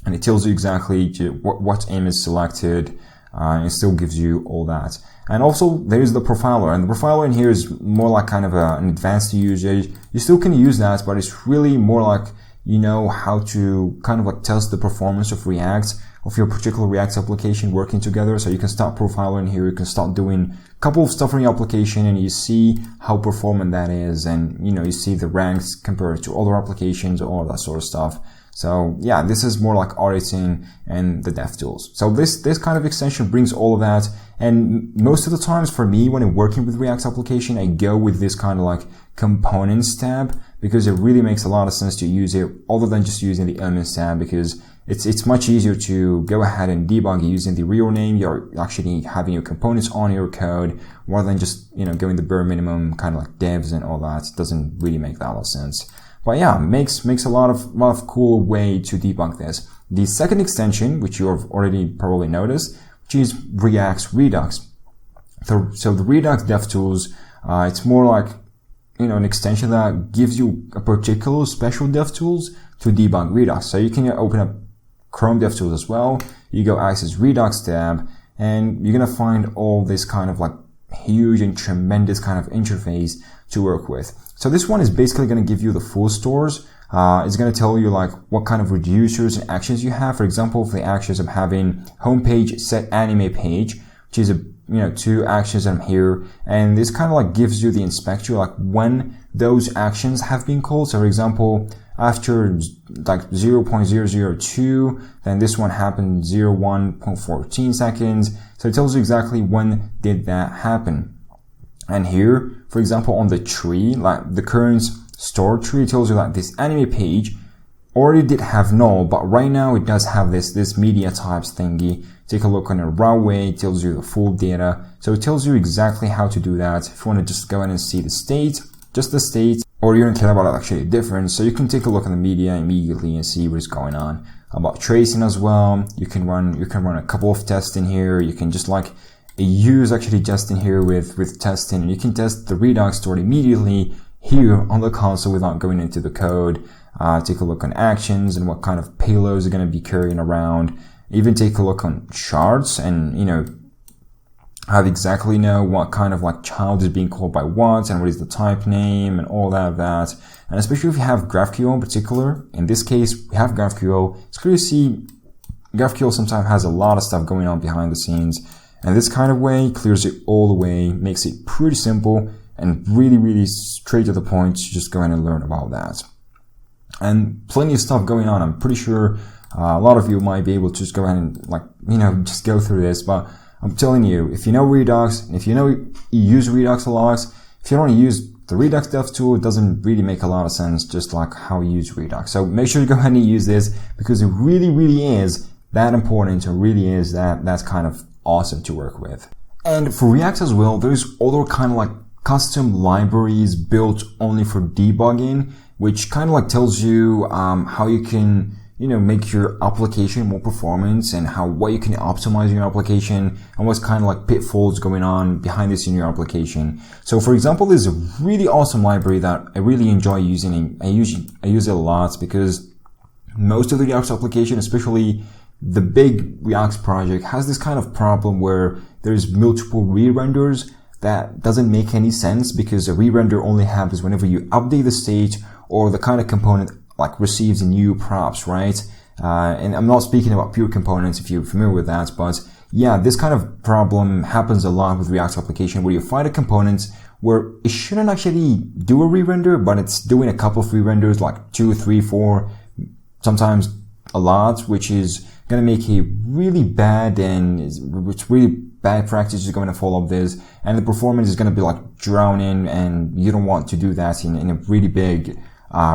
and it tells you exactly what aim is selected, and it still gives you all that. And also, there's the profiler, and the profiler in here is more like kind of an advanced usage. You still can use that, but it's really more like, you know, how to kind of like test the performance of React, of your particular React application working together. So you can start profiler in here, you can start doing a couple of stuff in your application, and you see how performant that is, and, you know, you see the ranks compared to other applications, all that sort of stuff. So yeah, this is more like auditing and the DevTools. So this kind of extension brings all of that. And most of the times for me, when I'm working with React application, I go with this kind of like components tab, because it really makes a lot of sense to use it other than just using the elements tab, because it's much easier to go ahead and debug using the real name. You're actually having your components on your code rather than just, you know, going the bare minimum kind of like devs and all that. It doesn't really make that lot of sense. But yeah, makes a lot of cool way to debug this. The second extension, which you have already probably noticed, which is React's Redux. So the Redux DevTools, it's more like, you know, an extension that gives you a particular special DevTools to debug Redux. So you can open up Chrome DevTools as well. You go access Redux tab, and you're gonna find all this kind of like huge and tremendous kind of interface to work with. So this one is basically going to give you the full stores. It's going to tell you like what kind of reducers and actions you have. For example, for the actions, I'm having homepage set anime page, which is two actions I'm here. And this kind of like gives you the inspector, like when those actions have been called. So for example, after like 0.002, then this one happened 01.14 seconds. So it tells you exactly when did that happen. And here, for example, on the tree, like the current store tree, tells you that this anime page already did have null, but right now it does have this media types thingy. Take a look on a raw way, it tells you the full data. So it tells you exactly how to do that. If you want to just go ahead and see the state, just the state, or you don't care about actually the difference, so you can take a look on the media immediately and see what is going on. About tracing as well, you can run a couple of tests in here. You can just like use actually just in here with testing, and you can test the Redux store immediately here on the console without going into the code. Take a look on actions and what kind of payloads are going to be carrying around. Even take a look on charts and, you know, how to exactly know what kind of like child is being called by what and what is the type name and all that. And especially if you have GraphQL in particular, in this case, we have GraphQL. It's clear to see GraphQL sometimes has a lot of stuff going on behind the scenes. And this kind of way clears it all away, makes it pretty simple and really, really straight to the point. You just go ahead and learn about that. And plenty of stuff going on. I'm pretty sure a lot of you might be able to just go ahead and like, you know, just go through this. But I'm telling you, if you know Redux, and if you know you use Redux a lot, if you don't use the Redux dev tool, it doesn't really make a lot of sense, just like how you use Redux. So make sure you go ahead and use this, because it really, really is that important. It really is that's kind of awesome to work with. And for React as well, there's other kind of like custom libraries built only for debugging, which kind of like tells you how you can, you know, make your application more performance, and what you can optimize your application, and what's kind of like pitfalls going on behind this in your application. So for example, there's a really awesome library that I really enjoy using. I use it a lot, because most of the React application, especially the big React project, has this kind of problem where there's multiple re-renders that doesn't make any sense, because a re-render only happens whenever you update the state or the kind of component like receives new props, right? And I'm not speaking about pure components if you're familiar with that, but yeah, this kind of problem happens a lot with React application, where you find a component where it shouldn't actually do a re-render, but it's doing a couple of re-renders, like 2, 3, 4, sometimes a lot, which is going to make it really bad, and it's really bad practice is going to follow this, and the performance is going to be like drowning, and you don't want to do that in a really big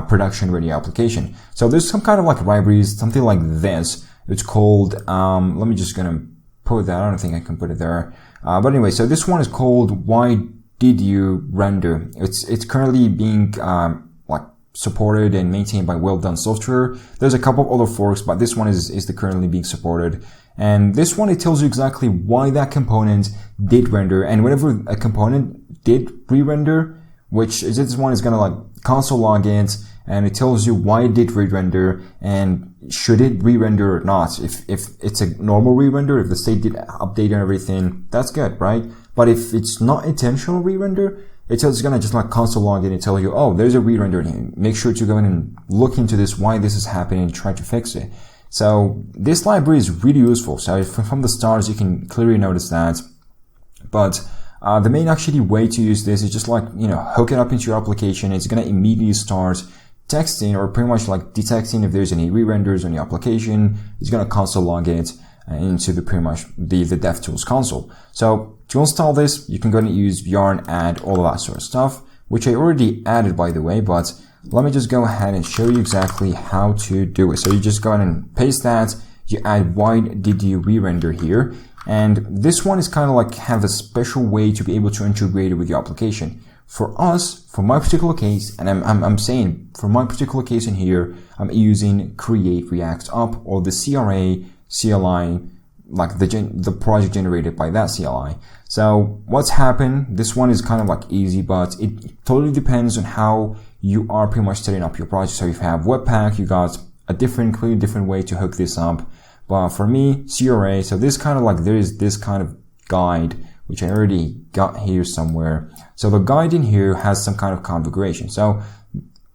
production ready application. So there's some kind of like libraries, something like this. It's called, let me just gonna put that, I don't think I can put it there. But anyway, so this one is called Why Did You Render? It's currently being, like supported and maintained by Well Done Software. There's a couple of other forks, but this one is the currently being supported. And this one, it tells you exactly why that component did render, and whenever a component did re-render, which is this one is gonna like console log it, and it tells you why it did re-render and should it re-render or not. If it's a normal re-render, if the state did update and everything, that's good, right? But if it's not intentional re-render, it's gonna just like console log it and tell you, oh, there's a re-render here. Make sure to go in and look into this, why this is happening, and try to fix it. So this library is really useful. So from the start, you can clearly notice that. But the main actually way to use this is just like, hook it up into your application. It's going to immediately start texting, or pretty much like detecting if there's any re-renders on your application. It's going to console log it into the pretty much the DevTools console. So to install this, you can go and use Yarn, add all of that sort of stuff, which I already added, by the way, but let me just go ahead and show you exactly how to do it. So you just go ahead and paste that. You add why did you re-render here. And this one is kind of like have a special way to be able to integrate it with your application. For us, for my particular case, and I'm saying for my particular case in here, I'm using Create React App, or the CRA, CLI, like the project generated by that CLI. So what's happened, this one is kind of like easy, but it totally depends on how you are pretty much setting up your project. So if you have Webpack, you got a completely different way to hook this up. But for me, CRA, so this kind of like, there is this kind of guide, which I already got here somewhere. So the guide in here has some kind of configuration. So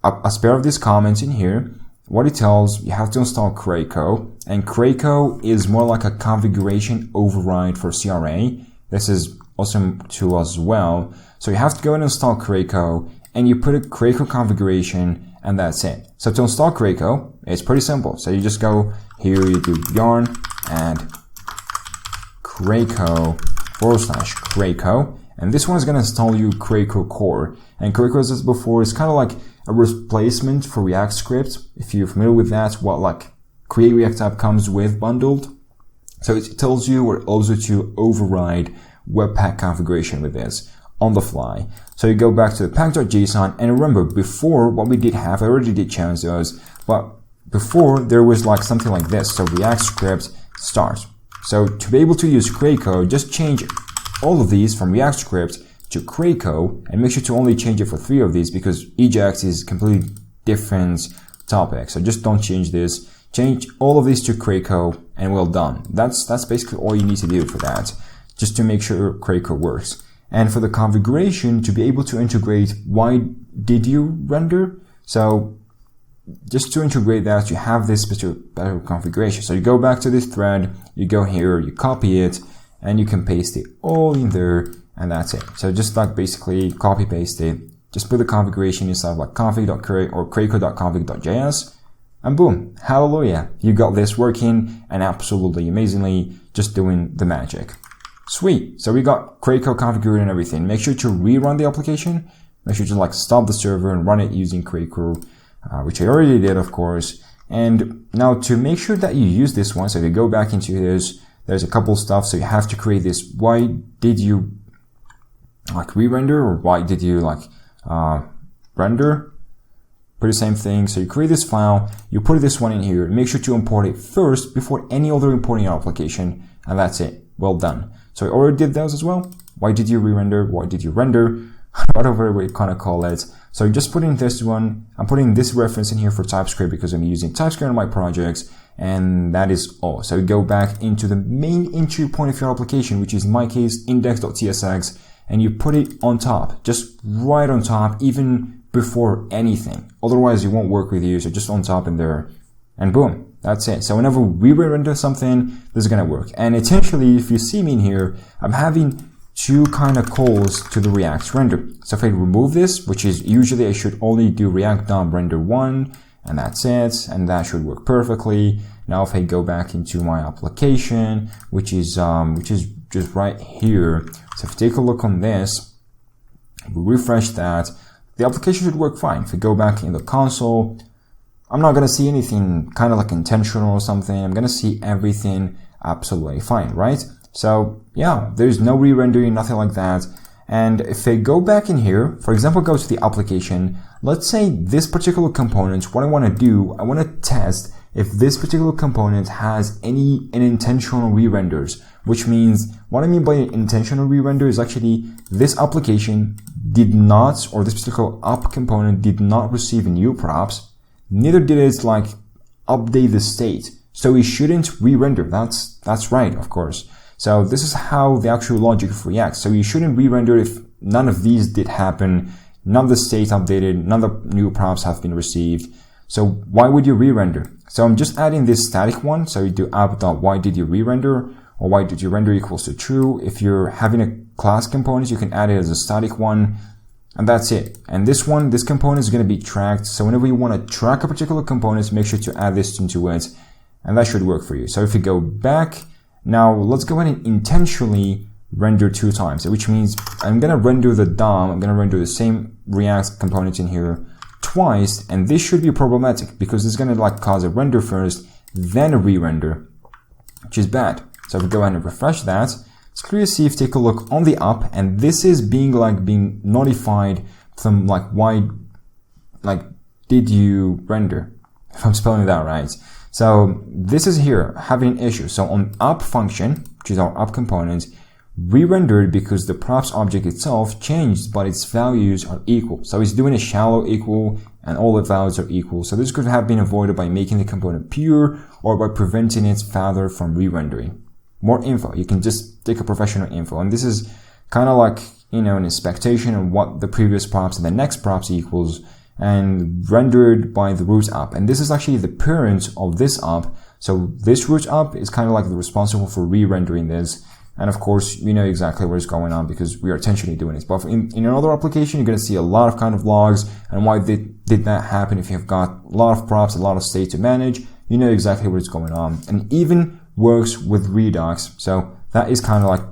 as part of these comments in here, what it tells, you have to install Craco, and Craco is more like a configuration override for CRA. This is awesome to us as well. So you have to go and install Craco, and you put a Craco configuration, and that's it. So to install Craco, it's pretty simple. So you just go here, you do yarn add Craco /Craco, and this one is going to install you Craco core. And Craco, as I said before, is kind of like a replacement for React script. If you're familiar with that, what like Create React App comes with bundled. So it tells you or allows you to override Webpack configuration with this on the fly. So you go back to the pack.json, and remember, before what we did have, I already did change those, but before there was like something like this. So React script start. So to be able to use Craco, just change all of these from React script to Craco, and make sure to only change it for 3 of these, because Ajax is completely different topic. So just don't change this. Change all of these to Craco, and well done. That's basically all you need to do for that, just to make sure Craco works. And for the configuration, to be able to integrate why did you render, so just to integrate that, you have this special configuration. So you go back to this thread, you go here, you copy it, and you can paste it all in there, and that's it. So just like basically copy paste it, just put the configuration inside like config.create or craco.config.js, and boom, hallelujah, you got this working, and absolutely amazingly, just doing the magic. Sweet. So we got Craco configured and everything. Make sure to rerun the application. Make sure to like stop the server and run it using Craco, which I already did, of course. And now to make sure that you use this one, so if you go back into this, there's a couple stuff. So you have to create this. Why did you like re-render, or why did you like render? Pretty same thing. So you create this file, you put this one in here, make sure to import it first before any other importing your application, and that's it. Well done. So I already did those as well. Why did you re-render? Why did you render? Whatever we kind of call it. So just put in this one. I'm putting this reference in here for TypeScript because I'm using TypeScript on my projects, and that is all. So you go back into the main entry point of your application, which is in my case index.tsx, and you put it on top, just right on top, even before anything. Otherwise, it won't work with you. So just on top in there, and boom, That's it. So whenever we render something, this is going to work. And essentially, if you see me in here, I'm having two kind of calls to the React render. So if I remove this, which is usually I should only do React.render1, and that's it, and that should work perfectly. Now if I go back into my application, which is just right here. So if you take a look on this, we refresh that, the application should work fine. If we go back in the console, I'm not going to see anything kind of like intentional or something. I'm going to see everything absolutely fine, right? So yeah, there's no re-rendering, nothing like that. And if I go back in here, for example, go to the application, let's say this particular component, what I want to do, I want to test if this particular component has any unintentional re-renders, which means what I mean by intentional re-render is actually this application did not, or this particular app component did not receive new props, neither did it like update the state. So it shouldn't re-render. That's right, of course. So this is how the actual logic of React. So you shouldn't re-render if none of these did happen, none of the state updated, none of the new props have been received. So why would you re-render? So I'm just adding this static one. So you do app.why did you re-render, or why did you render equals to true. If you're having a class component, you can add it as a static one, and that's it. And this one, this component is going to be tracked. So whenever you want to track a particular component, make sure to add this into it, and that should work for you. So if you go back, now let's go ahead and intentionally render 2 times, which means I'm going to render the DOM, I'm going to render the same React component in here twice, and this should be problematic because it's going to like cause a render first, then a re-render, which is bad. So if we go ahead and refresh that, it's clear to see if you take a look on the app, and this is being notified from like why, like did you render, if I'm spelling that right. So this is here having an issue. So on app function, which is our app component, re-rendered because the props object itself changed, but its values are equal. So it's doing a shallow equal and all the values are equal. So this could have been avoided by making the component pure or by preventing its father from re-rendering. More info. You can just take a professional info. And this is kind of like, you know, an expectation of what the previous props and the next props equals, and rendered by the root app. And this is actually the parent of this app. So this root app is kind of like the responsible for re-rendering this. And of course, you know exactly what's going on because we are intentionally doing this. But in another application, you're going to see a lot of kind of logs and why did that happen. If you've got a lot of props, a lot of state to manage, you know exactly what's going on. And even works with Redux. So that is kind of like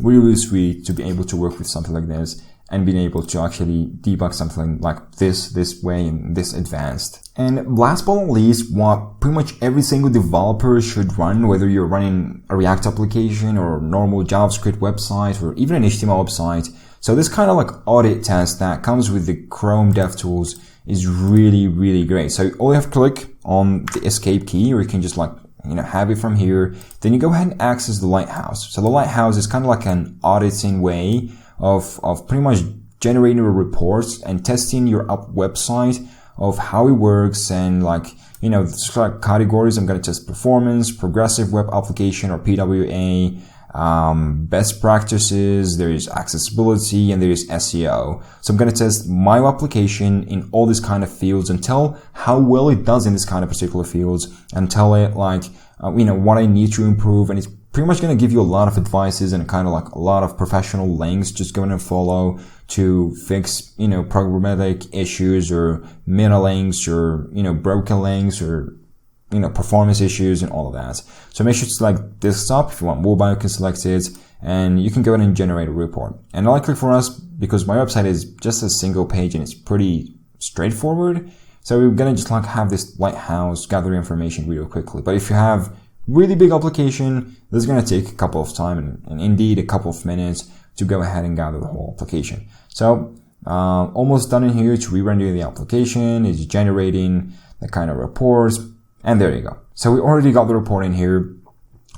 really, really sweet to be able to work with something like this and being able to actually debug something like this way and this advanced. And last but not least, what pretty much every single developer should run, whether you're running a React application or a normal JavaScript website or even an HTML website. So this kind of like audit test that comes with the Chrome DevTools is really, really great. So all you have to click on the escape key, or you can just like, you know, have it from here. Then you go ahead and access the Lighthouse. So the Lighthouse is kind of like an auditing way of pretty much generating a report and testing your app website of how it works, and like, you know, like categories. I'm going to test performance, progressive web application or PWA, best practices, there is accessibility, and there is SEO. So I'm going to test my application in all these kind of fields and tell how well it does in this kind of particular fields, and tell it like, you know, what I need to improve. And it's pretty much going to give you a lot of advices and kind of like a lot of professional links just going to follow to fix, you know, programmatic issues or meta links or, you know, broken links or, you know, performance issues and all of that. So make sure to select desktop. If you want mobile, you can select it, and you can go ahead and generate a report. And likely for us, because my website is just a single page and it's pretty straightforward, so we're going to just like have this Lighthouse gather information real quickly. But if you have really big application, this is going to take a couple of time and indeed a couple of minutes to go ahead and gather the whole application. So almost done in here to re-render the application. It's generating the kind of reports, and there you go. So we already got the report in here.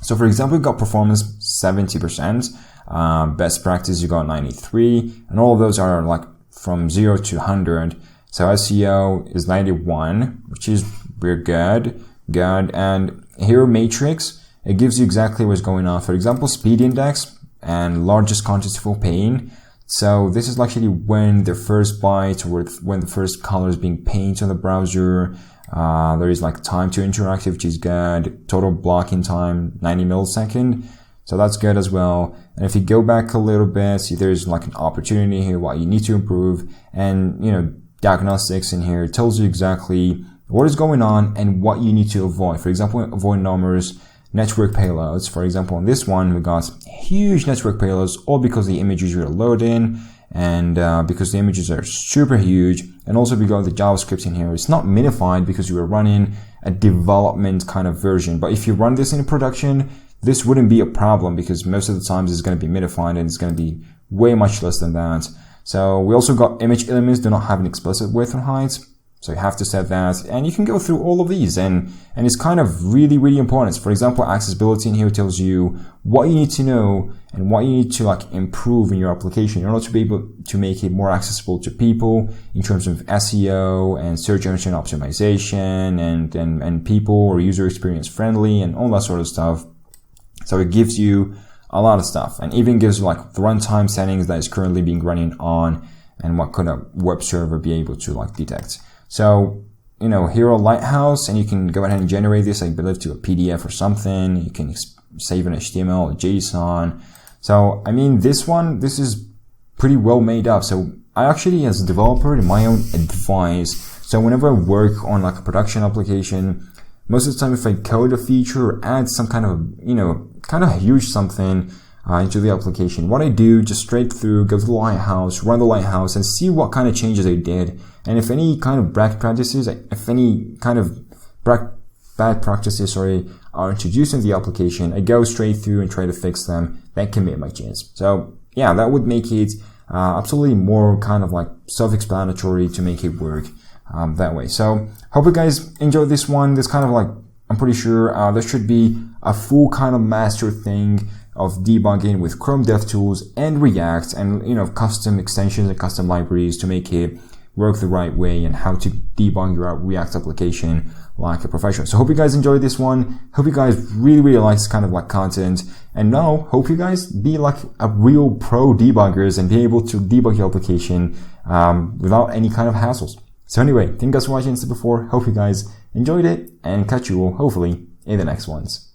So for example, we got performance 70%, best practice you got 93, and all of those are like from 0 to 100. So SEO is 91, which is we're good. And here matrix, it gives you exactly what's going on. For example, speed index and largest contextual pane. So this is actually when the first byte or when the first color is being painted on the browser. There is like time to interact, which is good. Total blocking time, 90 millisecond. So that's good as well. And if you go back a little bit, see there's like an opportunity here, what you need to improve. And, diagnostics in here tells you exactly what is going on and what you need to avoid. For example, avoid numbers, network payloads. For example, on this one, we got huge network payloads, all because the images you're loading and because the images are super huge. And also we got the JavaScript in here. It's not minified because you were running a development kind of version. But if you run this in production, this wouldn't be a problem because most of the times it's going to be minified and it's going to be way much less than that. So we also got image elements do not have an explicit width and height. So you have to set that, and you can go through all of these, and it's kind of really, really important. For example, accessibility in here tells you what you need to know and what you need to like improve in your application in order to be able to make it more accessible to people in terms of SEO and search engine optimization and people or user experience friendly and all that sort of stuff. So it gives you a lot of stuff, and even gives you like the runtime settings that is currently being running on and what could a web server be able to like detect. So, Hero Lighthouse, and you can go ahead and generate this, I believe, to a PDF or something. You can save an HTML or JSON. So, this is pretty well made up. So I actually, as a developer, in my own advice, so whenever I work on like a production application, most of the time if I code a feature or add some kind of huge something into the application, what I do, just straight through, go to the Lighthouse, run the Lighthouse, and see what kind of changes I did. And if any kind of bad practices, are introduced in the application, I go straight through and try to fix them, then commit my change. So yeah, that would make it absolutely more kind of like self-explanatory to make it work that way. So hope you guys enjoyed this one. This kind of like, I'm pretty sure there should be a full kind of master thing of debugging with Chrome DevTools and React and, custom extensions and custom libraries to make it work the right way and how to debug your React application like a professional. So hope you guys enjoyed this one. Hope you guys really, really like this kind of like content. And now hope you guys be like a real pro debuggers and be able to debug your application without any kind of hassles. So anyway, thank you guys for watching this before. Hope you guys enjoyed it and catch you all hopefully in the next ones.